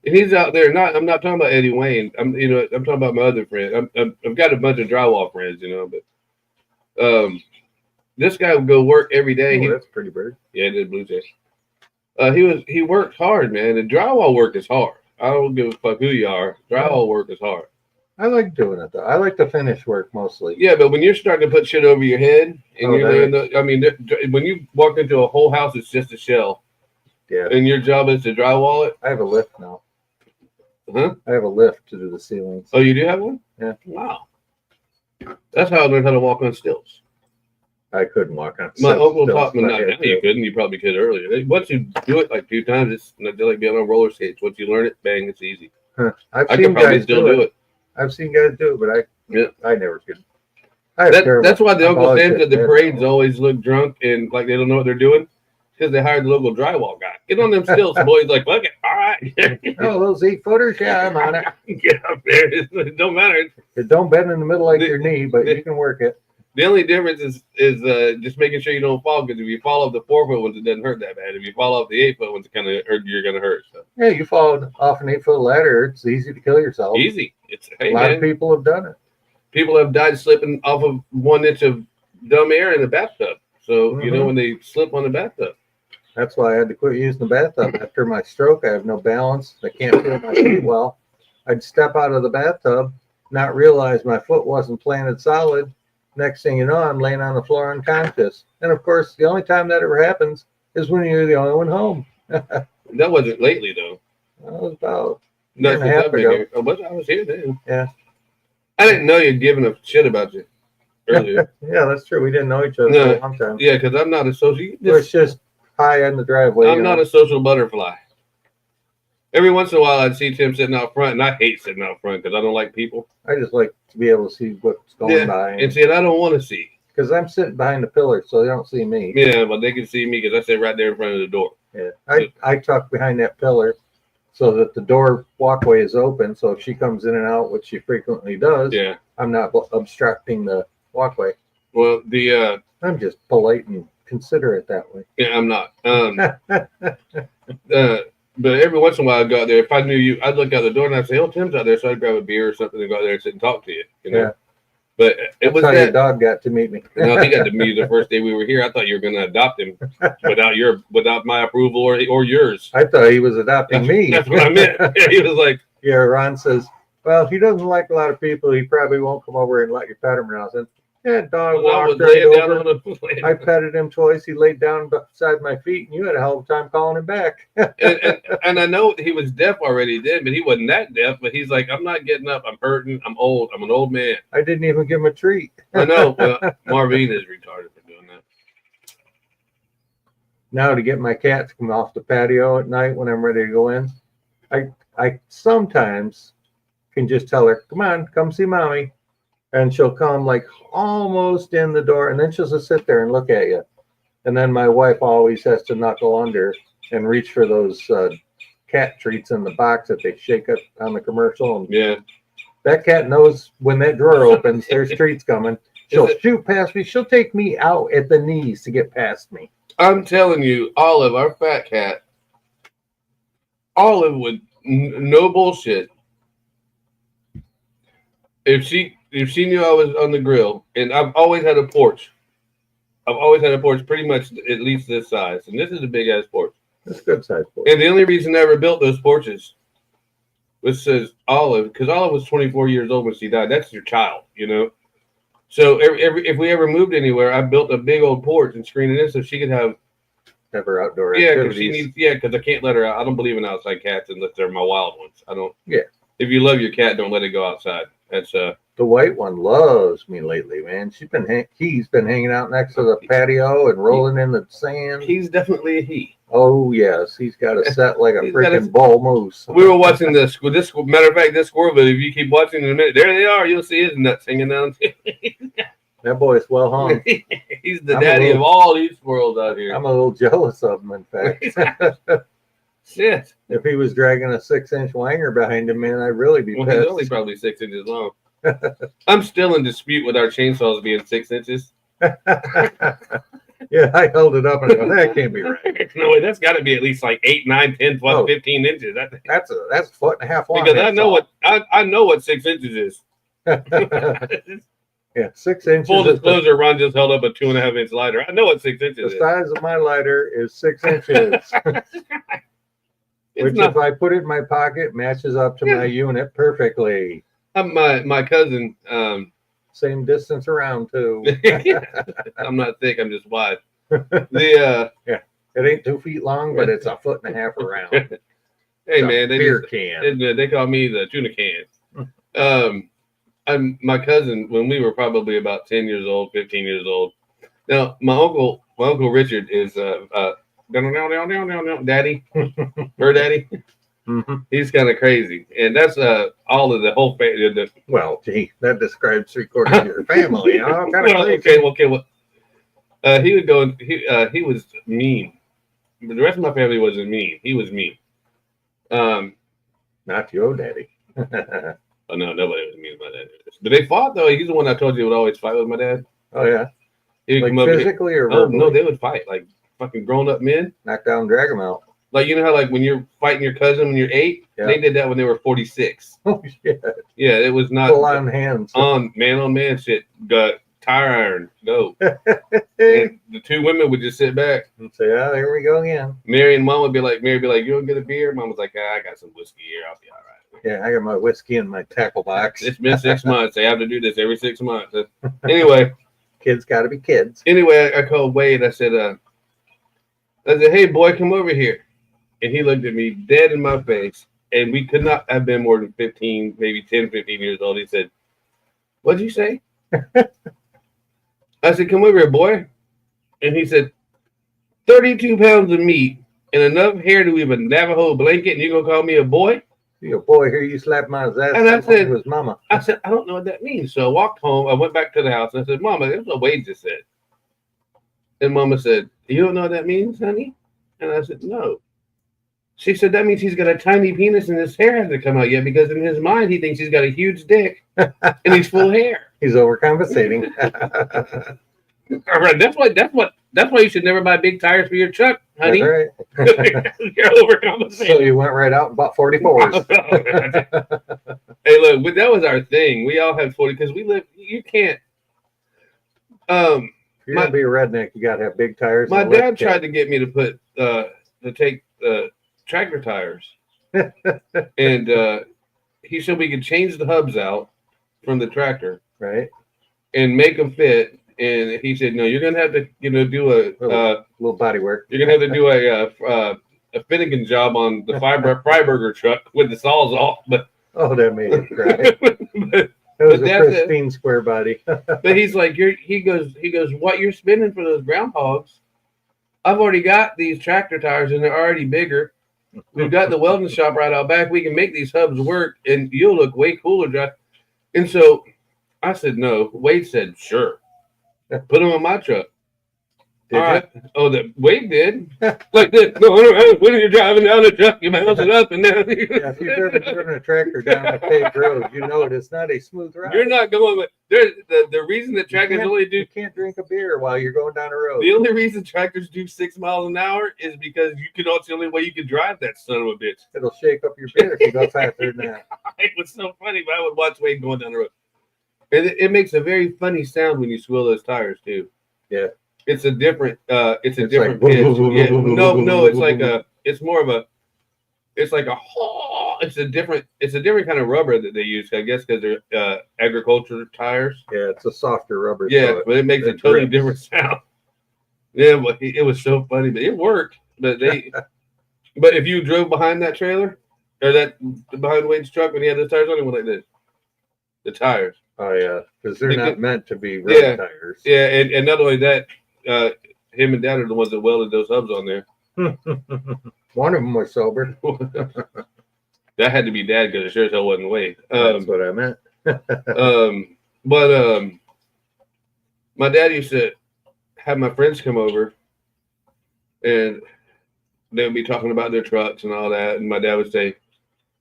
And he's out there. I'm not talking about Eddie Wayne. I'm talking about my other friend. I've got a bunch of drywall friends, but this guy would go work every day. Oh, that's pretty bird. Yeah, he did Blue Jays. He worked hard, man. The drywall work is hard. I don't give a fuck who you are. Drywall work is hard. I like doing it though. I like the finish work mostly. Yeah, but when you're starting to put shit over your head, and when you walk into a whole house, it's just a shell. Yeah. And your job is to drywall it. I have a lift now. Huh? I have a lift to do the ceilings. Oh, you do have one? Yeah. Wow. That's how I learned how to walk on stilts. I couldn't walk on. My uncle stilts, taught me. but Not I now had you to. couldn't. You probably could earlier. Once you do it like 2 times, it's like being on roller skates. Once you learn it, bang, it's easy. I've I seen can probably guys still do it. I've seen guys do it, but I never could. That's why the Uncle Sam's at the parade. parades always look drunk and like they don't know what they're doing because they hired the local drywall guy. Get on them stilts, boys. Like, fuck it. All right. Oh, those 8-footers? Yeah, I'm on it. Get up there. It don't matter. It don't bend in the middle like your knee, but you can work it. The only difference is just making sure you don't fall, because if you fall off the 4-foot ones, it doesn't hurt that bad. If you fall off the 8-foot ones, it kind of hurt. You're gonna hurt. So Yeah, you fall off an 8-foot ladder, it's easy to kill yourself. easy. It's A lot of people have done it. People have died slipping off of 1 inch of dumb air in the bathtub. So you know when they slip on the bathtub. That's why I had to quit using the bathtub. After my stroke, I have no balance. I can't feel my feet well. I'd step out of the bathtub, not realize my foot wasn't planted solid. Next thing you know, I'm laying on the floor unconscious. And of course, the only time that ever happens is when you're the only one home. That wasn't lately though. That was about Not and a half since I've been ago. here. I was here then. Yeah. I didn't know you'd given a shit about you earlier. Yeah, that's true. We didn't know each other No. for a long time. Yeah, because I'm not a social. It's just hi in the driveway. I'm not a social butterfly. Every once in a while, I'd see Tim sitting out front, and I hate sitting out front because I don't like people. I just like to be able to see what's going by. And see, and I don't want to see. Because I'm sitting behind the pillar, so they don't see me. Yeah, but they can see me because I sit right there in front of the door. Yeah. I tuck behind that pillar so that the door walkway is open. So if she comes in and out, which she frequently does, Yeah. I'm not obstructing the walkway. Well, I'm just polite and considerate that way. yeah, I'm not. But every once in a while, I'd go out there. If I knew you, I'd look out the door and I'd say, "Oh, Tim's out there," so I'd grab a beer or something and go out there and sit and talk to you. You know. Yeah. But it That's was how your that. dog got to meet me. No, he got to meet you the first day we were here. I thought you were going to adopt him without my approval or yours. I thought he was adopting me. That's what I meant. He was like, Yeah, Ron says, well, he doesn't like a lot of people. He probably won't come over and let you pet him around. I said, yeah, dog I was walked right laying down over. on the. I petted him twice. He laid down beside my feet, and you had a hell of a time calling him back. and I know he was deaf already then, but he wasn't that deaf. But he's like, I'm not getting up. I'm hurting. I'm old. I'm an old man. I didn't even give him a treat. I know. Well, Marvin is retarded for doing that. Now to get my cat to come off the patio at night when I'm ready to go in, I sometimes can just tell her, come on, come see mommy. And she'll come like almost in the door, and then she'll just sit there and look at you. And then my wife always has to knuckle under and reach for those cat treats in the box that they shake up on the commercial. And Yeah. that cat knows when that drawer opens, there's treats coming. She'll shoot past me. She'll take me out at the knees to get past me. I'm telling you, Olive, our fat cat, Olive would no bullshit. If she knew I was on the grill, and I've always had a porch. I've always had a porch pretty much at least this size. And this is a big ass porch. It's a good size porch. And the only reason I ever built those porches was says Olive, because Olive was 24 years old when she died. That's your child, you know? So if we ever moved anywhere, I built a big old porch and screened it in so she could have Never outdoor because activities. because I can't let her out. I don't believe in outside cats unless they're my wild ones. I don't. Yeah. If you love your cat, don't let it go outside. That's The white one loves me lately, man. He's been hanging out next to the patio and rolling in the sand. He's definitely a he. Oh yes, he's got a set like a He's got freaking bull moose. We were watching this matter of fact, this squirrel video. If you keep watching in a minute, there they are. You'll see his nuts hanging down. That boy's well hung. He's the daddy of all these squirrels out here. I'm a little jealous of him, in fact. Shit. If he was dragging a 6-inch wanger behind him, man, I'd really be Well, pissed. he's only probably 6 inches long. I'm still in dispute with our chainsaws being 6 inches. Yeah, I held it up and I go, that can't be right. No way, that's got to be at least like 8, 9, 10, 12, 15 inches. That's a foot and a half long. Because I know what 6 inches is. Yeah, 6 inches. Full disclosure, Ron just held up a 2.5 inch lighter. I know what 6 inches The is. size of my lighter is 6 inches. Which, if I put it in my pocket, matches up to my unit perfectly. My cousin. Same distance around too. I'm not thick. I'm just wide. Yeah, it ain't 2 feet long, but it's a foot and a half around. Hey man, they call me the tuna can. My cousin, when we were probably about 10 years old, 15 years old. Now my uncle Richard is daddy, her daddy. Mm-hmm. He's kind of crazy, and that's all of the whole family. Well, gee, that describes 3/4 of your family. Huh? He would go. He was mean. But the rest of my family wasn't mean. He was mean. Not your daddy. Oh no, nobody was mean about that. But they fought though. He's the one I told you would always fight with my dad. Oh yeah, He would like come up physically or oh verbally? no, they would fight like fucking grown up men. Knock down, drag them out. Like you know how like when you're fighting your cousin when you're 8, they did that when they were 46. Oh shit! Yeah, it was not full on hands. On man shit. Got tire iron. No. And the two women would just sit back and say, "Oh, there we go again." Mary and Mom would be like, "You don't get a beer?" Mom was like, "I got some whiskey here. I'll be all right." Yeah, I got my whiskey in my tackle box. It's been 6 months. They have to do this every 6 months. Anyway, kids got to be kids. Anyway, I called Wade. I said, "Hey, boy, come over here." And he looked at me dead in my face. And we could not have been more than 15, maybe 10, 15 years old. He said, "What'd you say?" I said, "Come over here, boy." And he said, 32 pounds of meat and enough hair to weave a Navajo blanket, and you're going to call me a boy? You boy, here you slap my ass. And I said, his mama. I said, "I don't know what that means." So I walked home. I went back to the house. And I said, "Mama, that's what Wade just said." And Mama said, "You don't know what that means, honey?" And I said, "No." She said, "That means he's got a tiny penis and his hair hasn't come out yet because in his mind he thinks he's got a huge dick and he's full hair." He's overcompensating. All right, that's why you should never buy big tires for your truck, honey. That's right. You're overcompensating. So you went right out and bought 44s. Hey, look, that was our thing. We all had 40 because we live. You can't. If you're gonna be a redneck, you gotta have big tires. My dad tried to get me to put to take tractor tires, and he said we could change the hubs out from the tractor, right, and make them fit. And he said, "No, you're gonna have to, do a little body work. You're gonna have to do a Finnegan job on the Freiburger truck with the saws off." But oh, that made him cry. It was a pristine square body. But he's like, he goes, "What you're spending for those groundhogs? I've already got these tractor tires, and they're already bigger. We've got the welding shop right out back. We can make these hubs work, and you'll look way cooler." And so I said, "No." Wade said, "Sure. Put them on my truck." Did all right. Oh, Wade did. Like this. No, when you're driving down the truck, you bounce it up and down. Yeah, if you've ever driven a tractor down a paved road, you know it's not a smooth ride. You're not going with the reason that tractors you can't drink a beer while you're going down the road. The only reason tractors do 6 miles an hour is because that's the only way you can drive that son of a bitch. It'll shake up your beer if you go faster than that. It was so funny, but I would watch Wade going down the road. And it makes a very funny sound when you swirl those tires too. Yeah. It's a different different pitch. Yeah. No, it's like it's a different kind of rubber that they use, I guess, because they're agriculture tires. Yeah, it's a softer rubber. Yeah, so but it makes a totally different sound. Yeah, but it was so funny, but it worked. But but if you drove behind that trailer or behind Wade's truck when he had those tires on, it went like this. The tires. Oh yeah, because they're They not did- meant to be road Yeah. tires. Yeah, and not only that, him and Dad are the ones that welded those hubs on there. One of them was sober. That had to be Dad because it sure as hell wasn't Wade. That's what I meant. But my dad used to have my friends come over, and they would be talking about their trucks and all that. And my dad would say,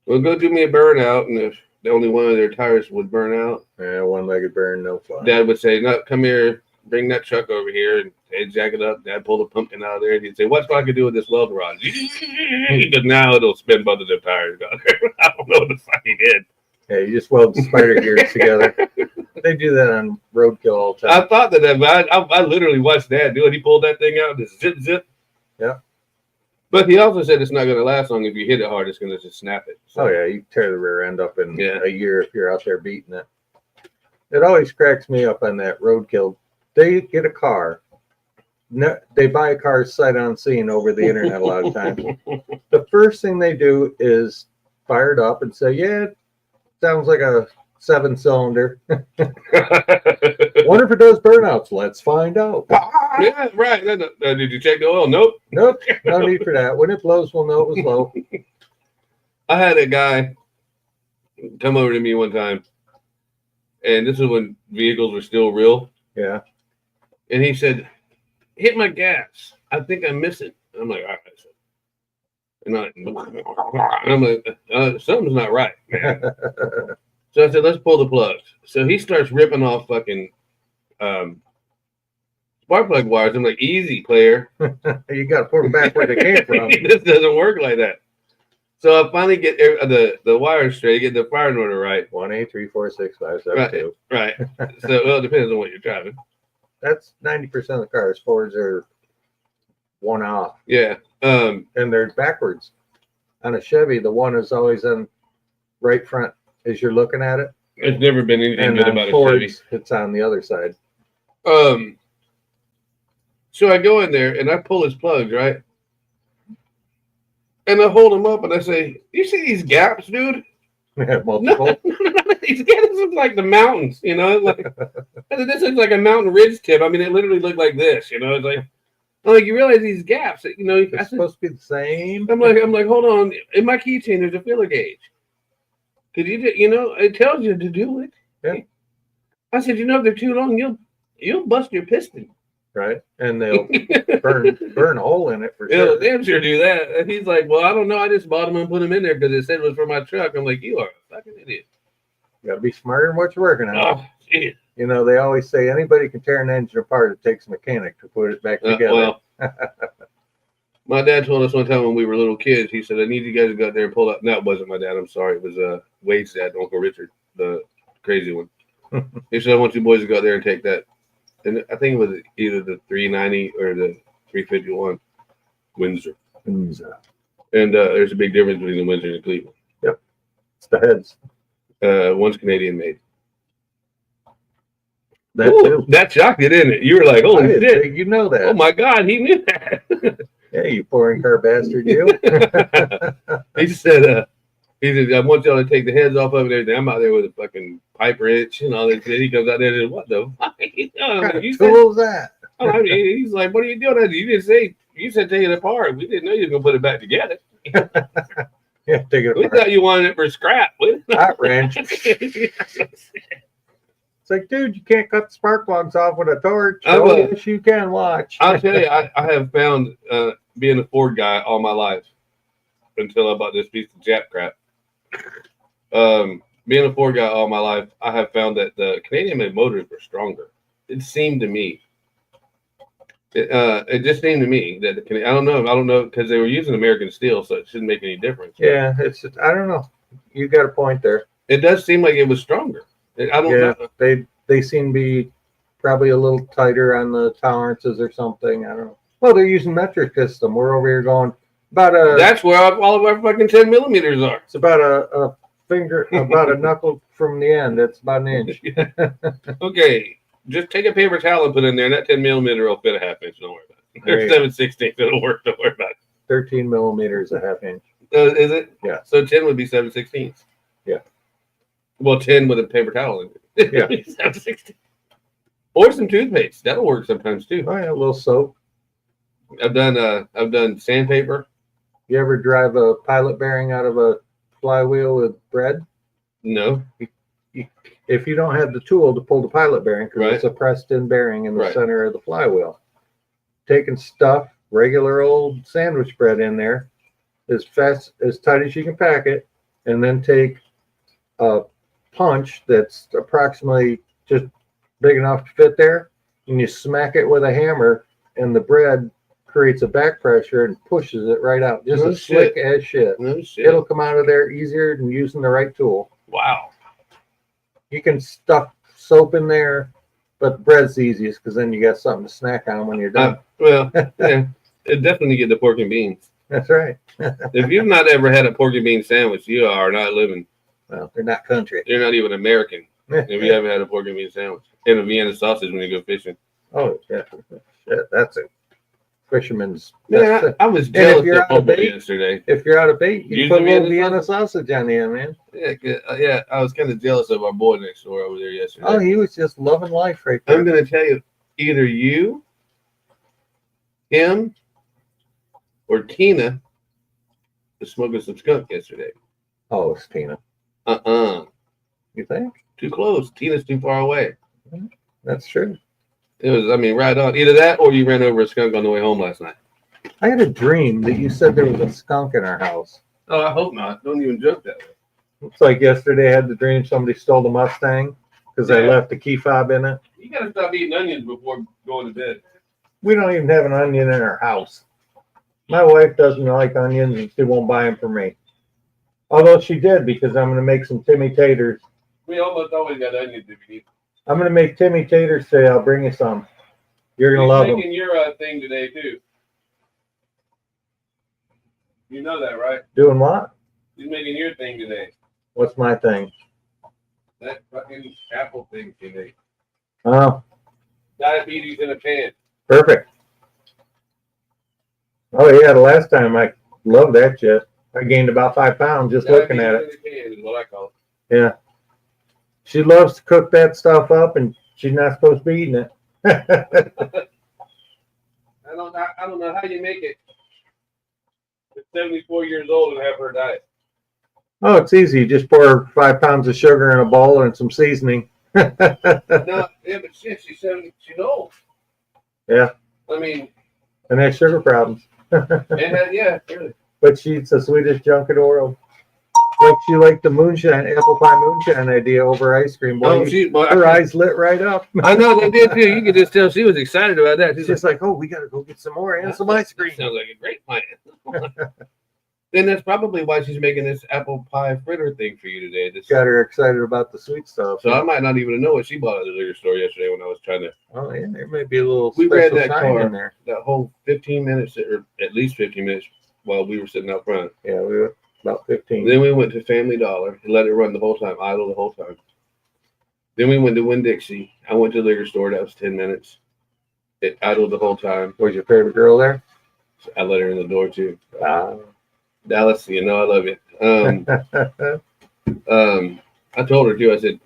"Well, go do me a burnout," and if only one of their tires would burn out, Yeah, one-legged burn, no fun. Dad would say, "No, come here, bring that truck over here," and they'd jack it up. Dad pulled a pumpkin out of there, and he'd say, "What's what I could do with this weld rod?" Because now it'll spin both of their tires out there. I don't know what the fuck he did. Yeah, you just weld the spider gears together. They do that on roadkill all the I time. thought that, but I literally watched Dad do it. He pulled that thing out, just zip, zip. Yeah. But he also said it's not going to last long. If you hit it hard, it's going to just snap it. So, Oh yeah, you tear the rear end up in Yeah. a year if you're out there beating it. It always cracks me up on that roadkill. They get a car. No, they buy a car sight unseen over the internet a lot of times. The first thing they do is fire it up and say, "Yeah, it sounds like a 7-cylinder. Wonder if it does burnouts. Let's find out." Yeah, right. Did you check the oil? Nope. Nope, no need for that. When it blows, we'll know it was low. I had a guy come over to me one time, and this is when vehicles were still real. Yeah. And he said, "Hit my gas. I think I'm missing." I'm like, "All right." And I'm like, something's not right, man. So I said, "Let's pull the plugs." So he starts ripping off fucking spark plug wires. I'm like, "Easy, player." You got to put them back where they came from. This doesn't work like that. So I finally get the wires straight, get the firing order right. 1A 3 4 6 5 7 2. Right. So well, it depends on what you're driving. That's 90% of the cars. Fords are one off, Yeah. and they're backwards. On a Chevy, the one is always on right front as you're looking at it, There's never been anything and good on about a Chevy. Fords, it's on the other side. So I go in there and I pull his plugs, right? And I hold them up and I say, "You see these gaps, dude? Multiple. These gaps look like the mountains, you know? Like this is like a mountain ridge tip. I mean, it literally looked like this, you know? It's like, I'm like, you realize these gaps, you know? It's supposed to be the same. I'm like, hold on. In my keychain, there's a filler gauge. Could you know, it tells you to do it. Yeah. I said, if they're too long, you'll bust your piston. Right, and they'll burn a hole in it for Yeah, sure. damn sure do that. And he's like, "Well, I don't know. I just bought them and put them in there because it said it was for my truck." I'm like, "You are a fucking idiot." You got to be smarter in what you're working on. Oh, shit. You know, they always say anybody can tear an engine apart. It takes a mechanic to put it back together. Well, my dad told us one time when we were little kids, he said, "I need you guys to go out there and pull up." No, it wasn't my dad. I'm sorry. It was Wade's dad, Uncle Richard, the crazy one. He said, "I want you boys to go out there and take that." And I think it was either the 390 or the 351 Windsor. And there's a big difference between the Windsor and the Cleveland. Yep. It's the heads. One's Canadian made. That Ooh, too. that shocked you, didn't it? You were like, I "Holy didn't shit. think you know that. Oh my God, he knew that." Yeah, you foreign car bastard, you. He said, "I want y'all to take the heads off of it and everything." I'm out there with a fucking pipe wrench and all that shit. He comes out there and says, "What the fuck?" What kind of You said, tool is that? I mean, he's like, "What are you doing?" You didn't say. You said take it apart. We didn't know you were gonna put it back together. Yeah, take it We apart. thought you wanted it for scrap. Hot wrench. It's like, dude, you can't cut the spark plugs off with a torch. I Oh, will. yes, you can. Watch. I'll tell you, I have found being a Ford guy all my life until I bought this piece of Jap crap. Being a Ford guy all my life, I have found that the Canadian-made motors were stronger. It seemed to me. It just seemed to me that I don't know because they were using American steel, so it shouldn't make any difference. Yeah, it's. I don't know. You got a point there. It does seem like it was stronger. I don't Yeah, know. they seem to be probably a little tighter on the tolerances or something. I don't know. Well, they're using metric system. We're over here going about a. That's where all of our fucking 10 millimeters are. It's about a finger, about a knuckle from the end. It's about an inch. Okay, just take a paper towel and put it in there, and that 10 millimeter will fit a half inch. Don't worry about it. There Or you go. 7/16. It'll work. Don't worry about it. 13 millimeters, a half inch. Is it? Yeah. So 10 would be 7/16. Yeah. Well, 10 with a paper towel in it. Yeah. Or some toothpaste. That'll work sometimes too. Oh yeah, a little soap. I've done sandpaper. You ever drive a pilot bearing out of a flywheel with bread? No. If you don't have the tool to pull the pilot bearing, because Right. it's a pressed-in bearing in the Right. center of the flywheel, taking stuff, regular old sandwich bread in there, as fast, as tight as you can pack it, and then take a punch that's approximately just big enough to fit there, and you smack it with a hammer, and the bread creates a back pressure and pushes it right out, just No as slick shit. as shit. No shit. It'll come out of there easier than using the right tool. Wow. You can stuff soap in there, but bread's the easiest because then you got something to snack on when you're done. Well, yeah. It definitely get the pork and beans. That's right. If you've not ever had a pork and bean sandwich, you are not living. Well, they're not country. You're not even American if you haven't had a pork and bean sandwich. And a Vienna sausage when you go fishing. Oh, yeah. Shit, that's a fisherman's. Man, I was jealous if you're of out of Bubba bait, yesterday. If you're out of bait, you Use put a the little Vienna Vienna sausage on the end, man. Yeah, I was kind of jealous of our boy next door over there yesterday. Oh, he was just loving life right I'm there. going to tell you, either you, him, or Tina was smoking some skunk yesterday. Oh, it's Tina. You think? Too close. Tina's too far away. That's true. It was, right on. Either that or you ran over a skunk on the way home last night. I had a dream that you said there was a skunk in our house. Oh, I hope not. Don't even joke that way. It's like yesterday I had the dream somebody stole the Mustang because I Yeah. left the key fob in it. You got to stop eating onions before going to bed. We don't even have an onion in our house. My wife doesn't like onions and she won't buy them for me. Although she did, because I'm going to make some Timmy taters. We almost always got onions if you need. I'm going to make Timmy taters today. I'll bring you some. You're going to love He's them. making your thing today, too. You know that, right? Doing what? He's making your thing today. What's my thing? That fucking apple thing today. Oh, Diabetes in a pan. perfect. Oh, yeah, the last time I loved that shit. I gained about 5 pounds just looking at it. Diabetes in a pan is what I call Yeah. She loves to cook that stuff up, and she's not supposed to be eating it. it. I don't know how you make it at 74 years old and have her diet. Oh, it's easy. You just pour 5 pounds of sugar in a bowl and some seasoning. No, yeah, but shit, she's 70. She's old. Yeah. I mean, And has sugar problems. yeah, really. But she's the sweetest junk in the world. Like she liked the moonshine, apple pie moonshine idea over ice cream. Boy, her eyes lit right up. I know they did too. You could just tell she was excited about that. She's just like, oh, we got to go get some more and some ice cream. Sounds like a great plan. Then that's probably why she's making this apple pie fritter thing for you today. Got her excited about the sweet stuff. So I might not even know what she bought at the liquor store yesterday when I was trying to. Oh yeah, there may be a little We read special that sign car. in there. That whole 15 minutes, or at least 15 minutes, while we were sitting out front. Yeah, we were about 15. Then we went to Family Dollar and let it run the whole time, idle the whole time. Then we went to Winn-Dixie. I went to the liquor store. That was 10 minutes. It idled the whole time. Was your favorite girl there? So I let her in the door too. Ah. Dallas, you know I love you. I told her too. I said,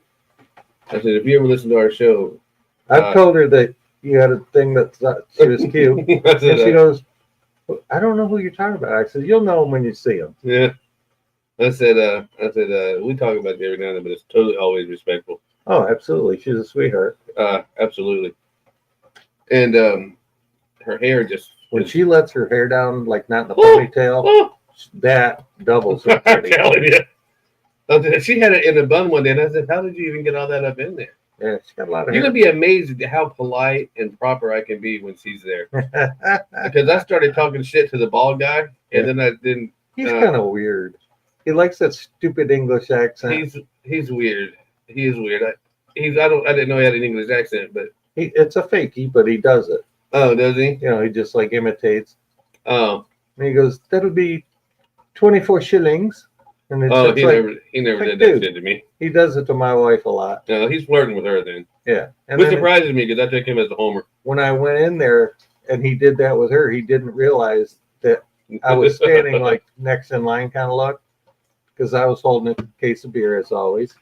if you ever listen to our show, I've told her that you had a thing that she was cute. I And said, she goes, I don't know who you're talking about. I said, you'll know him when you see him. yeah. I said, we talk about it every now and then, but it's totally always respectful. Oh, absolutely. She's a sweetheart. Absolutely. And her hair just When she lets her hair down, like not in the ponytail, that doubles her I'm pretty. telling you. She had it in a bun one day, and I said, how did you even get all that up in there? Yeah, she's got a lot of You're hair. going to be amazed at how polite and proper I can be when she's there. Because I started talking shit to the bald guy, and then I didn't. He's kind of weird. He likes that stupid English accent. He's weird. He is weird. I didn't know he had an English accent, but It's a fakey, but he does it. oh, does he? You know, he just like imitates. Oh, And he goes, that'll be 24 shillings. And it's oh, just like, he never like, did dude. that shit to me. he does it to my wife a lot. No, he's flirting with her then, Yeah. And which then surprises me because I took him as a homer. when I went in there and he did that with her, he didn't realize that I was standing like next in line kind of look, because I was holding a case of beer as always.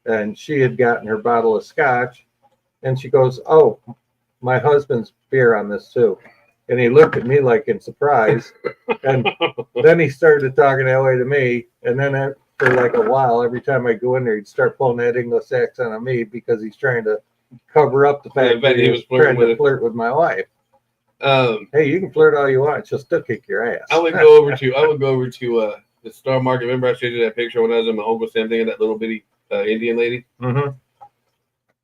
and she had gotten her bottle of scotch, and she goes, "Oh, my husband's beer on this too." And he looked at me like in surprise, and then he started talking that way to me. And then for like a while, every time I go in there, he'd start pulling that English accent on me because he's trying to cover up the fact that he was trying to flirt with my wife. Hey, you can flirt all you want; she'll still kick your ass. I would go over to the Star Market. Remember, I showed you that picture when I was in my Uncle Sam thing of that little bitty Indian lady. Mm-hmm.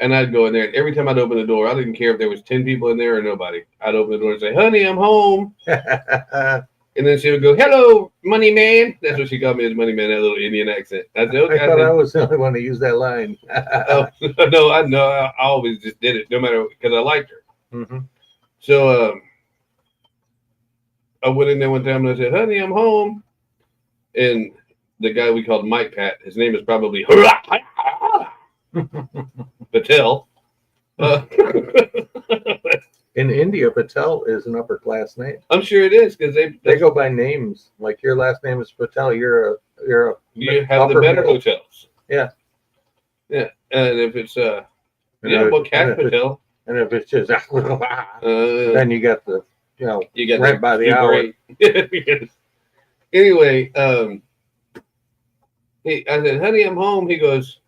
And I'd go in there, and every time I'd open the door, I didn't care if there was 10 people in there or nobody. I'd open the door and say, "Honey, I'm home." And then she would go, "Hello, money man." That's what she called me, as money man, that little Indian accent. I said, "Okay." I thought I was the only one to use that line. Oh, no, I know. I always just did it, no matter, because I liked her. Mm-hmm. So I went in there one time and I said, "Honey, I'm home." And the guy we called Mike Pat, his name is probably Patel. In India, Patel is an upper class name. I'm sure it is, because They go by names. Like your last name is Patel. You're a you have the upper better middle. hotels. Yeah. Yeah. And if it's And Cat if Patel. and if it's just then you got the You got rent by the hour. Yes. Anyway, I said, "Honey, I'm home." He goes,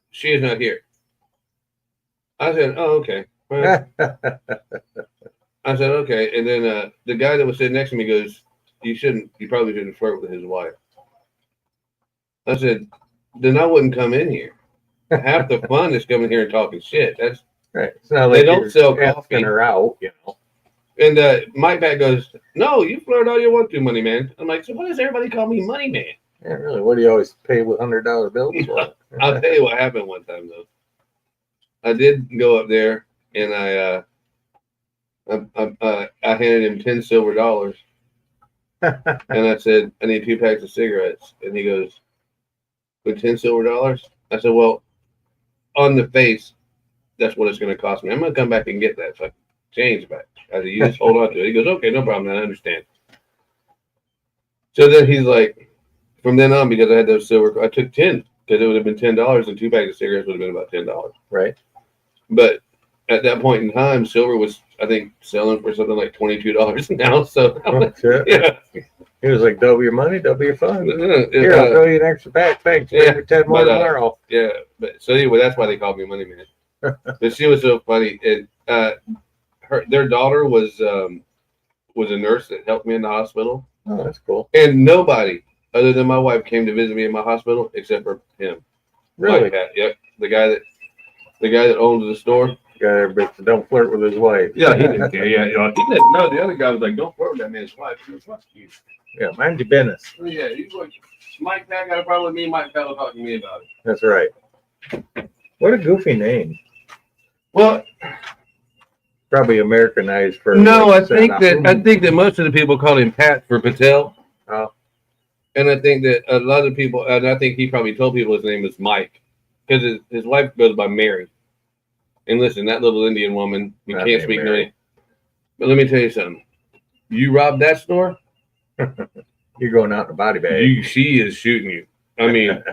"She is not here." I said, "Oh, okay." Well, I said, "Okay." And then the guy that was sitting next to me goes, you probably shouldn't flirt with his wife." I said, "Then I wouldn't come in here. Half the fun is coming here and talking shit." That's Right. It's not They like don't you're sell asking coffee. her out, And Mike Pat goes, "No, you flirt all you want to, money man." I'm like, "So why does everybody call me money man?" Yeah, really. What do you always pay with $100 bills for? I'll tell you what happened one time though. I did go up there and I handed him 10 silver dollars and I said, "I need 2 packs of cigarettes." And he goes, "With 10 silver dollars?" I said, "Well, on the face, that's what it's going to cost me. I'm going to come back and get that." So I changed back. I said, "You just hold on to it." He goes, "Okay, no problem. I understand." So then he's like, from then on, because I had those silver, I took 10 because it would have been $10 and 2 packs of cigarettes would have been about $10. Right. But at that point in time, silver was, I think, selling for something like $22 now. So Sure. yeah, He was like, "Double your money, double your fun. Here, Here, I'll throw you an extra pack. Thanks. Yeah, Maybe 10 more but, tomorrow." yeah. But so anyway, that's why they called me Money Man. But she was so funny. Their daughter was a nurse that helped me in the hospital, Oh, that's cool. and nobody other than my wife came to visit me in my hospital except for him. Really? Mike Pat, yep. The guy that owns the store. Got everybody to don't flirt with his wife. Yeah, he didn't care. Yeah, he didn't. No, the other guy was like, "Don't flirt with that man's wife." He goes, "Fuck you." Yeah, mind your business. Oh, yeah, he's like, Mike Pat got a problem with me. Mike Pat will talk to me about it. That's right. What a goofy name. Well, Probably Americanized for. no, like, I think that most of the people call him Pat for Patel. Oh. And I think that a lot of people, and I think he probably told people his name was Mike, because his wife goes by Mary. And listen, that little Indian woman, you Not can't named speak no Mary. English. But let me tell you something. You robbed that store, You're going out in a body bag. she is shooting you. I mean,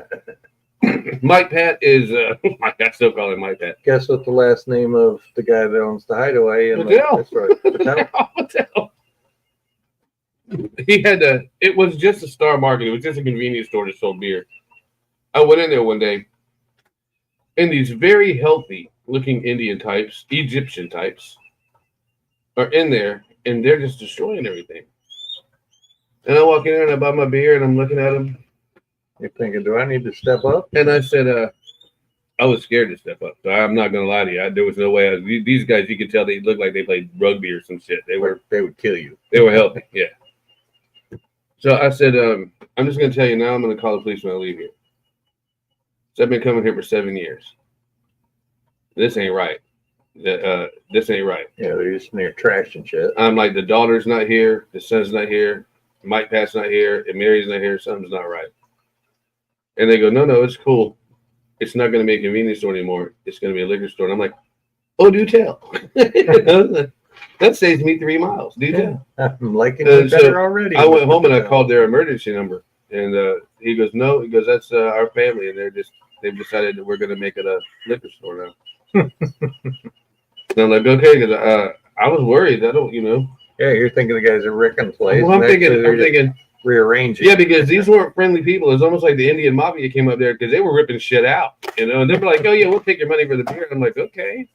Mike Pat is, I still call him Mike Pat. Guess what the last name of the guy that owns the Hideaway? Patel. That's right. Patel. Patel. He had it was just a Star Market. It was just a convenience store that sold beer. I went in there one day, and these very healthy looking Indian types, Egyptian types, are in there, and they're just destroying everything. And I walk in there and I buy my beer, and I'm looking at them, You're thinking, do I need to step up? and I said, I was scared to step up. So I'm not gonna lie to you. There was no way. These guys, you could tell they looked like they played rugby or some shit. They were They would kill you. healthy, yeah. So I said, I'm just gonna tell you now. I'm gonna call the police when I leave here. So I've been coming here for 7 years. This ain't right. This ain't right. Yeah, they're just near trash and shit. I'm like, the daughter's not here, the son's not here, Mike Pat's not here, and Mary's not here. Something's not right. And they go, no, it's cool. It's not going to be a convenience store anymore. It's going to be a liquor store. And I'm like, oh, do tell. That saves me 3 miles. Do tell. I'm liking it so better already. I went home and I called their emergency number. And he goes, no. He goes, that's our family. And they're just they've decided that we're going to make it a liquor store now. And I'm like, okay, because I was worried. I don't, Yeah, you're thinking the guys are wrecking the place. Well, I'm and actually they're thinking, just rearranging. yeah, because these weren't friendly people. It's almost like the Indian mafia came up there because they were ripping shit out, and they were like, oh yeah, we'll take your money for the beer. And I'm like, okay.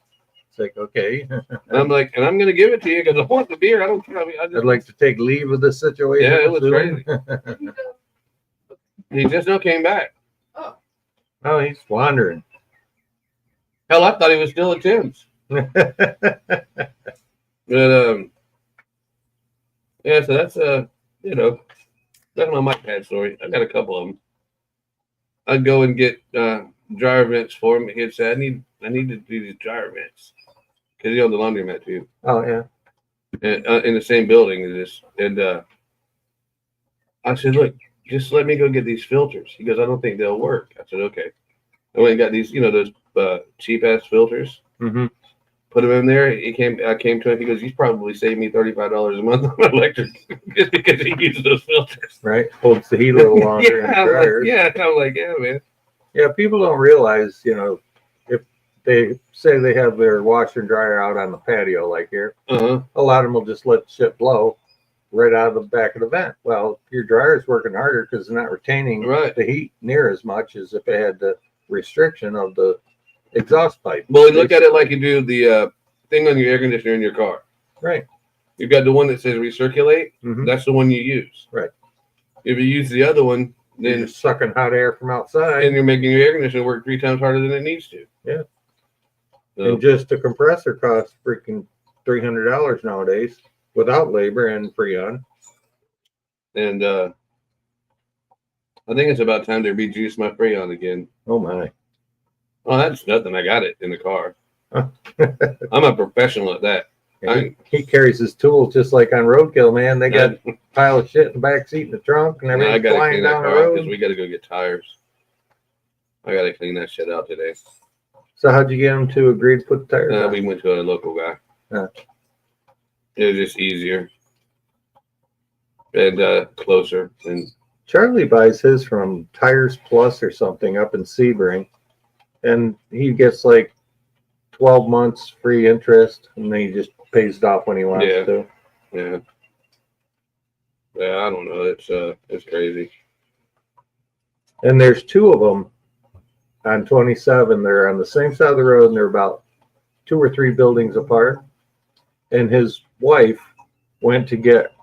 It's like, okay. And I'm like, and I'm going to give it to you because I want the beer. I don't care. I'd like to take leave of the situation. Yeah, it was crazy. He just now came back. Oh, he's wandering. Hell, I thought he was still at Tim's. But yeah, so that's that's my mic pad story. I got a couple of them. I'd go and get dryer vents for him. He'd say, I need to do these dryer vents because he owned the laundromat too. Oh yeah, And, in the same building as this. And I said, look, just let me go get these filters. He goes, I don't think they'll work. I said, okay. I went and got these, those cheap ass filters. Mm-hmm. Put them in there. I came to him. He goes, he's probably saved me $35 a month on electric just because he uses those filters. Right, holds the heat a little longer. Yeah, I'm like, yeah, man. Yeah, people don't realize, if they say they have their washer and dryer out on the patio like here, a lot of them will just let shit blow right out of the back of the vent. Well, your dryer's working harder because it's not retaining the heat near as much as if it had the restriction of the exhaust pipe. Well, you look at it like you do the thing on your air conditioner in your car. Right. You've got the one that says recirculate. Mm-hmm. That's the one you use. Right. If you use the other one, then you're sucking hot air from outside. And you're making your air conditioner work 3 times harder than it needs to. Yeah. So, and just a compressor costs freaking $300 nowadays without labor and Freon. And I think it's about time to rejuice my Freon again. Oh my. Oh, that's nothing. I got it in the car. I'm a professional at that. He carries his tools just like on Roadkill, man. They got a pile of shit in the back seat in the trunk and everything. I got to flying clean down that the car road because we got to go get tires. I got to clean that shit out today. So how'd you get him to agree to put the tires on? We went to a local guy. It was just easier and closer. And Charlie buys his from Tires Plus or something up in Sebring, and he gets like 12 months free interest, and then he just pays it off when he wants to. Yeah. Yeah, I don't know. It's crazy. And there's 2 of them on 27. They're on the same side of the road, and they're about 2 or 3 buildings apart. And his wife went to get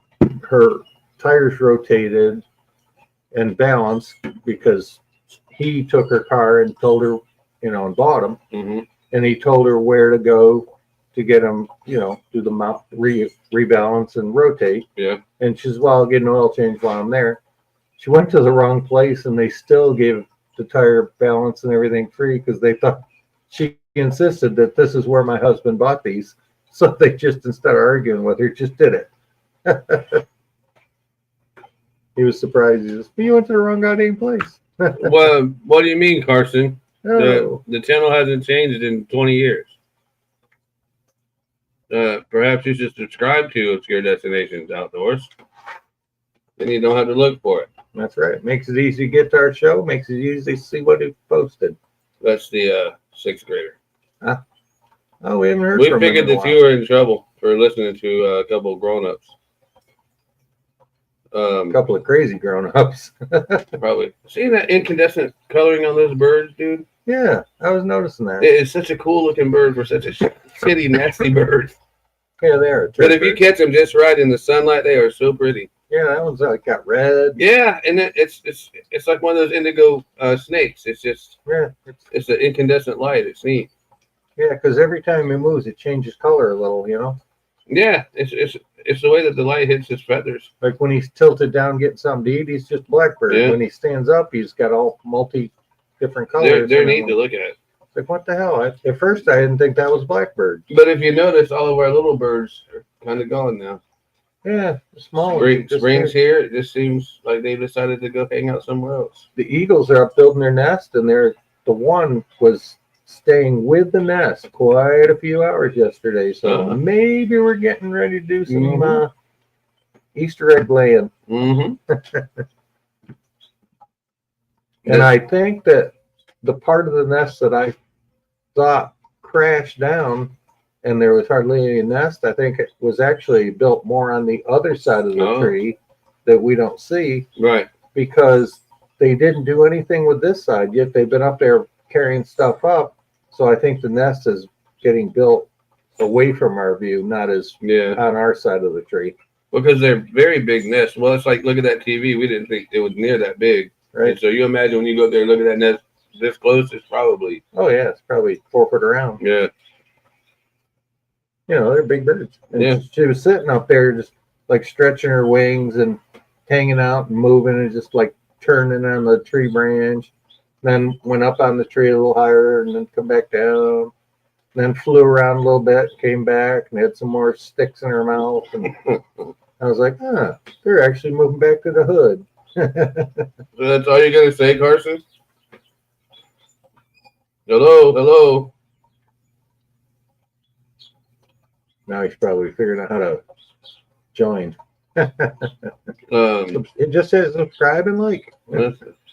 her tires rotated and balanced because he took her car and told her, and bought them. Mm-hmm. And he told her where to go to get them, do the mount, rebalance and rotate. Yeah. And she says, well, I'll get an oil change while I'm there. She went to the wrong place, and they still gave the tire balance and everything free because they thought she insisted that this is where my husband bought these. So they just, instead of arguing with her, just did it. He was surprised. He says, you went to the wrong goddamn place. Well, what do you mean, Carson? Oh. The channel hasn't changed in 20 years. Perhaps you should subscribe to Obscure Destinations Outdoors. Then you don't have to look for it. That's right. Makes it easy to get to our show. Makes it easy to see what it posted. That's the 6th grader. Oh, we haven't heard We from figured him that you were in trouble for listening to a couple of grown-ups. A couple of crazy grown-ups. Probably. Seeing that incandescent coloring on those birds, dude? Yeah, I was noticing that. It's such a cool-looking bird for such a shitty, nasty bird. Yeah, they are. But if you catch them just right in the sunlight, they are so pretty. Yeah, that one's like got red. Yeah, and it's like one of those indigo snakes. It's just it's an incandescent light. It's neat. Yeah, because every time he moves, it changes color a little. Yeah, it's the way that the light hits his feathers. Like when he's tilted down getting something to eat, he's just blackbird. Yeah. When he stands up, he's got all different colors. They're neat to look at. Like what the hell? At first, I didn't think that was blackbird. But if you notice, all of our little birds are kind of gone now. Yeah, the small Spring's here. It just seems like they decided to go hang out somewhere else. The eagles are up building their nest, and the one was staying with the nest quite a few hours yesterday. So maybe we're getting ready to do some Easter egg laying. Mm-hmm. And I think that the part of the nest that I thought crashed down and there was hardly any nest, I think it was actually built more on the other side of the tree that we don't see. Right. Because they didn't do anything with this side, yet they've been up there carrying stuff up. So I think the nest is getting built away from our view, not as on our side of the tree. Because they're very big nests. Well, it's like, look at that TV. We didn't think it was near that big. Right. And so you imagine when you go up there and look at that nest this close, it's probably. Oh, yeah. It's probably 4 foot around. Yeah. You know, they're big birds. And she was sitting up there just like stretching her wings and hanging out and moving and just like turning on the tree branch. Then went up on the tree a little higher and then come back down. Then flew around a little bit, came back and had some more sticks in her mouth. And I was like, they're actually moving back to the hood. So that's all you're going to say, Carson? Hello. Now he's probably figuring out how to join. It just says subscribe and like.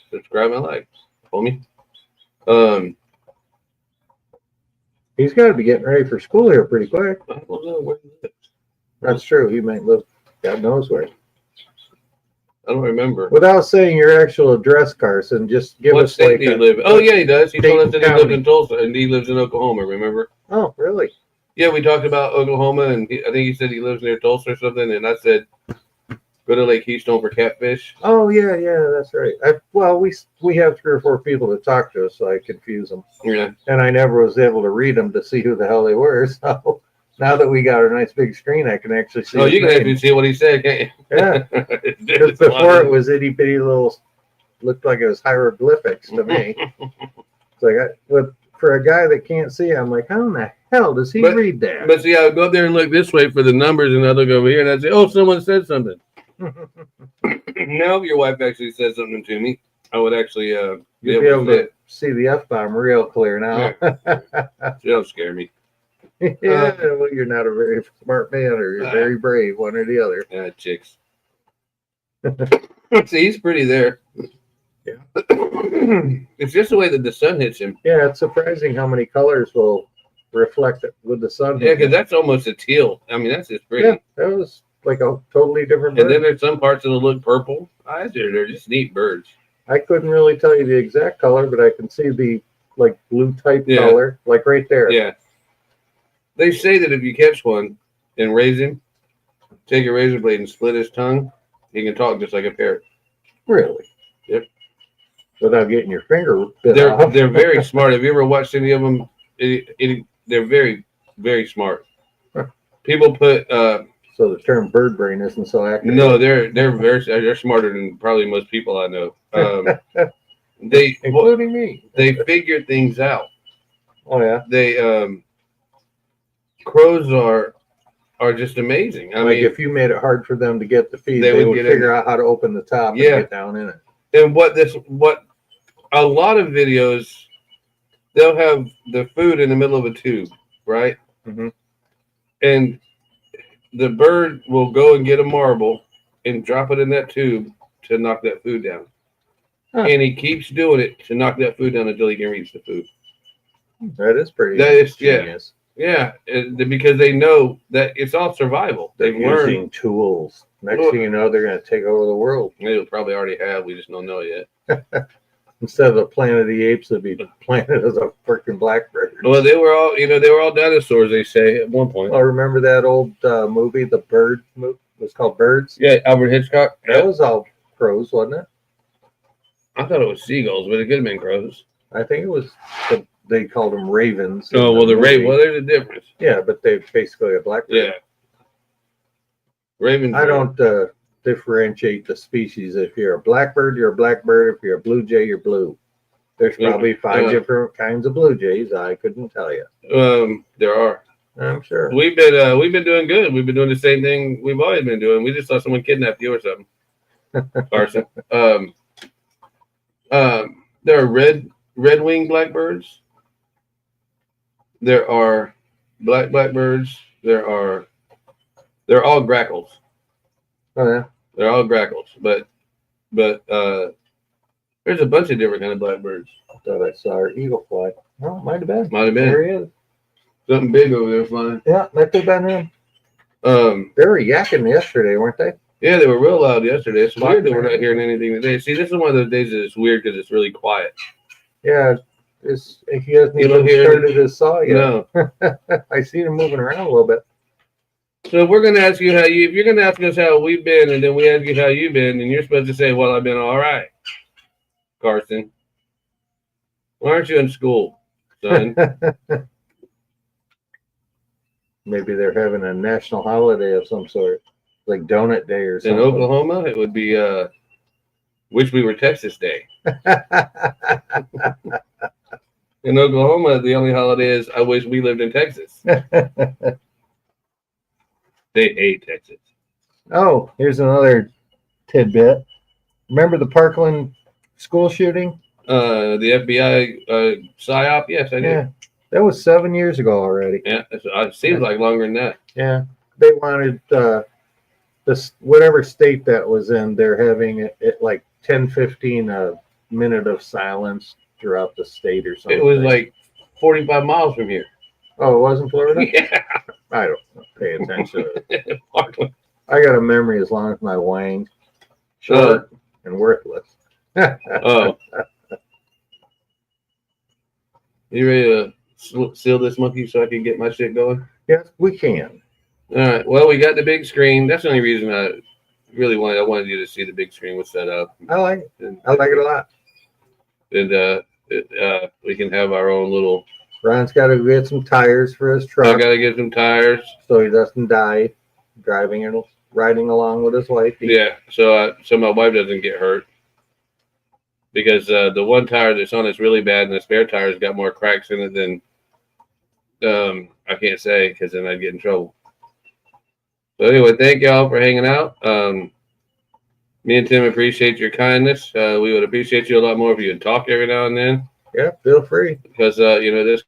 Subscribe and like, homie. He's got to be getting ready for school here pretty quick. I don't know where he lives. That's true. He might live God knows where. I don't remember. Without saying your actual address, Carson, just give What us state like do you live in? Oh, yeah, he does. He told us that he county. lived in Tulsa, and he lives in Oklahoma, remember? Oh, really? Yeah, we talked about Oklahoma, and I think he said he lives near Tulsa or something, and I said, go to Lake Keystone for catfish. Oh, yeah, that's right. We have 3 or 4 people to talk to us, so I confuse them. Yeah. And I never was able to read them to see who the hell they were. So now that we got a nice big screen, I can actually see. Oh, you can actually see what he said, can't you? Yeah. Because before it was itty bitty little, looked like it was hieroglyphics to me. It's like, for a guy that can't see, I'm like, how in the hell does he read that? But see, I would go up there and look this way for the numbers, and I'd look over here, and I'd say, oh, someone said something. Now, if your wife actually said something to me, I would actually be able to see the F-bomb real clear now. She don't scare me. Yeah, well, you're not a very smart man, or you're very brave, one or the other. Yeah, chicks. See, he's pretty there. Yeah. It's just the way that the sun hits him. Yeah, it's surprising how many colors will reflect it with the sun. Yeah, because that's almost a teal. I mean, that's just pretty. Yeah, that was like a totally different bird. And then there's some parts that'll look purple. They're just neat birds. I couldn't really tell you the exact color, but I can see the like blue type color, like right there. Yeah. They say that if you catch one and raise him, take a razor blade and split his tongue, he can talk just like a parrot. Really? Yep. Without getting your finger bit off. They're very smart. Have you ever watched any of them? They're very, very smart. People put. So the term bird brain isn't so accurate. No, they're smarter than probably most people I know. Including me. They figure things out. Oh yeah. They crows are just amazing. I mean, if you made it hard for them to get the feed, they would figure out how to open the top and get down in it. And what a lot of videos, they'll have the food in the middle of a tube, right? Mm-hmm. And the bird will go and get a marble and drop it in that tube to knock that food down. Huh. And he keeps doing it to knock that food down until he can reach the food. That is pretty. That is genius. Yeah, because they know that it's all survival. They're using tools. Next thing you know, they're going to take over the world. They probably already have. We just don't know yet. Instead of the Planet of the Apes, it'd be Planet of the freaking Blackbird. Well, they were all dinosaurs. They say at one point. Oh, remember that old movie, The Bird movie? It was called Birds. Yeah, Alfred Hitchcock. That was all crows, wasn't it? I thought it was seagulls, but it could have been crows. I think it was. They called them ravens. Oh, well, the raven. Well, there's a difference. Yeah, but they're basically a blackbird. Yeah. Ravens. I don't differentiate the species. If you're a blackbird, you're a blackbird. If you're a blue jay, you're blue. There's probably 5 different kinds of blue jays. I couldn't tell you. There are. I'm sure. We've been doing good. We've been doing the same thing we've always been doing. We just saw someone kidnap you or something. Carson. There are red-winged blackbirds. There are blackbirds. They're all grackles. Oh yeah. They're all grackles, but There's a bunch of different kind of blackbirds. I thought I saw our eagle fly. Oh, might have been. Might have been. There he is. Something big over there flying. Yeah, that could have been him. They were yakking yesterday, weren't they? Yeah, they were real loud yesterday. It's weird that we're not hearing anything today. See, this is one of those days that it's weird because it's really quiet. Yeah, he hasn't You don't even hear started his saw yet. No. I seen him moving around a little bit. So if we're going to ask you how you, if you're going to ask us how we've been, and then we ask you how you've been, and you're supposed to say, well, I've been all right, Carson. Why aren't you in school, son? Maybe they're having a national holiday of some sort, like Donut Day or something. In Oklahoma, it would be Wish We Were Texas Day. In Oklahoma, the only holiday is I wish we lived in Texas. They hate Texas. Oh, here's another tidbit. Remember the Parkland school shooting? The FBI psyop? Yes, I do. Yeah, that was 7 years ago already. Yeah, it seems like longer than that. Yeah, they wanted this whatever state that was in. They're having it like 10-15 a minute of silence throughout the state or something. It was like 45 miles from here. Oh, it wasn't Florida? Yeah. I don't pay attention. I got a memory as long as my wang. Short and worthless. Oh. You ready to seal this monkey so I can get my shit going? Yes, we can. All right. Well, we got the big screen. That's the only reason I really wanted. I wanted you to see the big screen was set up. I like it. And, I like it a lot. And we can have our own little. Ron's got to get some tires for his I truck got to get some tires. so he doesn't die driving and riding along with his wife. Yeah. So my wife doesn't get hurt. Because the one tire that's on it's really bad, and the spare tire's got more cracks in it than I can't say because then I'd get in trouble. So anyway, thank y'all for hanging out. Me and Tim appreciate your kindness. We would appreciate you a lot more if you would talk every now and then. Yeah, feel free. Because this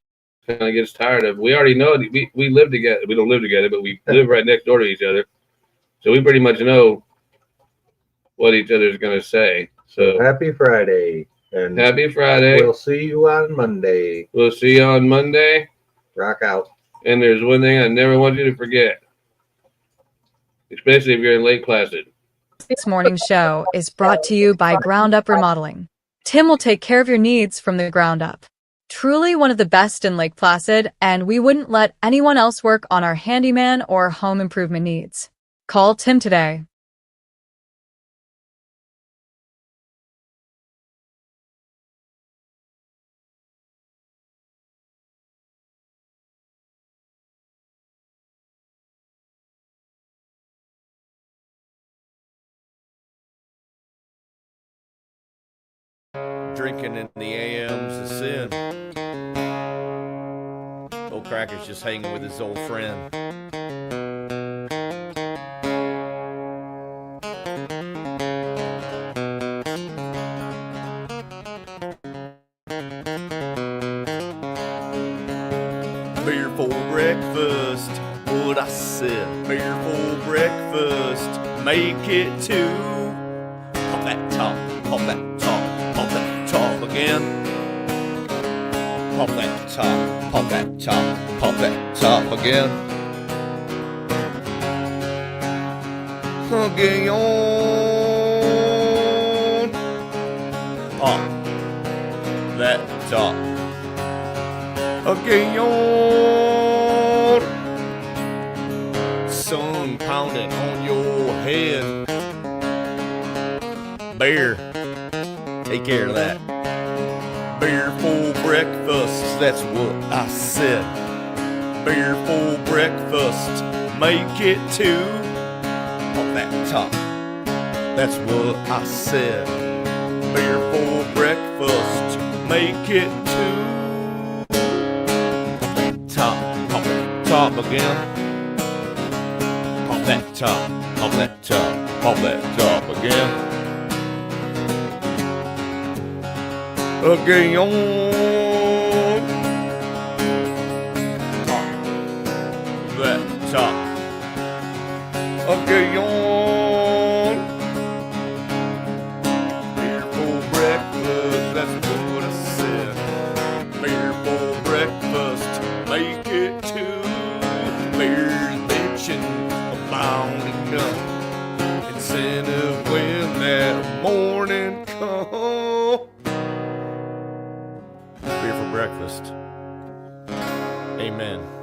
kind of gets tired of. We already know we live together. We don't live together, but we live right next door to each other, so we pretty much know what each other's gonna say. So Happy Friday. And happy Friday. we'll see you on Monday. We'll see you on Monday. Rock out. And there's one thing I never want you to forget, especially if you're in Lake Placid. This morning's show is brought to you by Ground Up Remodeling. Tim will take care of your needs from the ground up. Truly one of the best in Lake Placid, and we wouldn't let anyone else work on our handyman or home improvement needs. Call Tim today. Drinking in the AM's a sin. Old Cracker's just hanging with his old friend. Beer for breakfast, what I said. Beer for breakfast, make it two. Pop that top, pop that top, pop that top again. Pop that top, pop that top, pop that top again. Again, pop that top. Again, sun pounding on your head. Beer, take care of that. Beer for breakfast, that's what I said. Beer for breakfast, make it two. Pop that top, that's what I said. Beer for breakfast, make it two. Pop that top again. Pop that top, pop that top, pop that top again. Again, pop that top. Again, beer for breakfast. incentive when that morning comes. Beer for breakfast. Amen.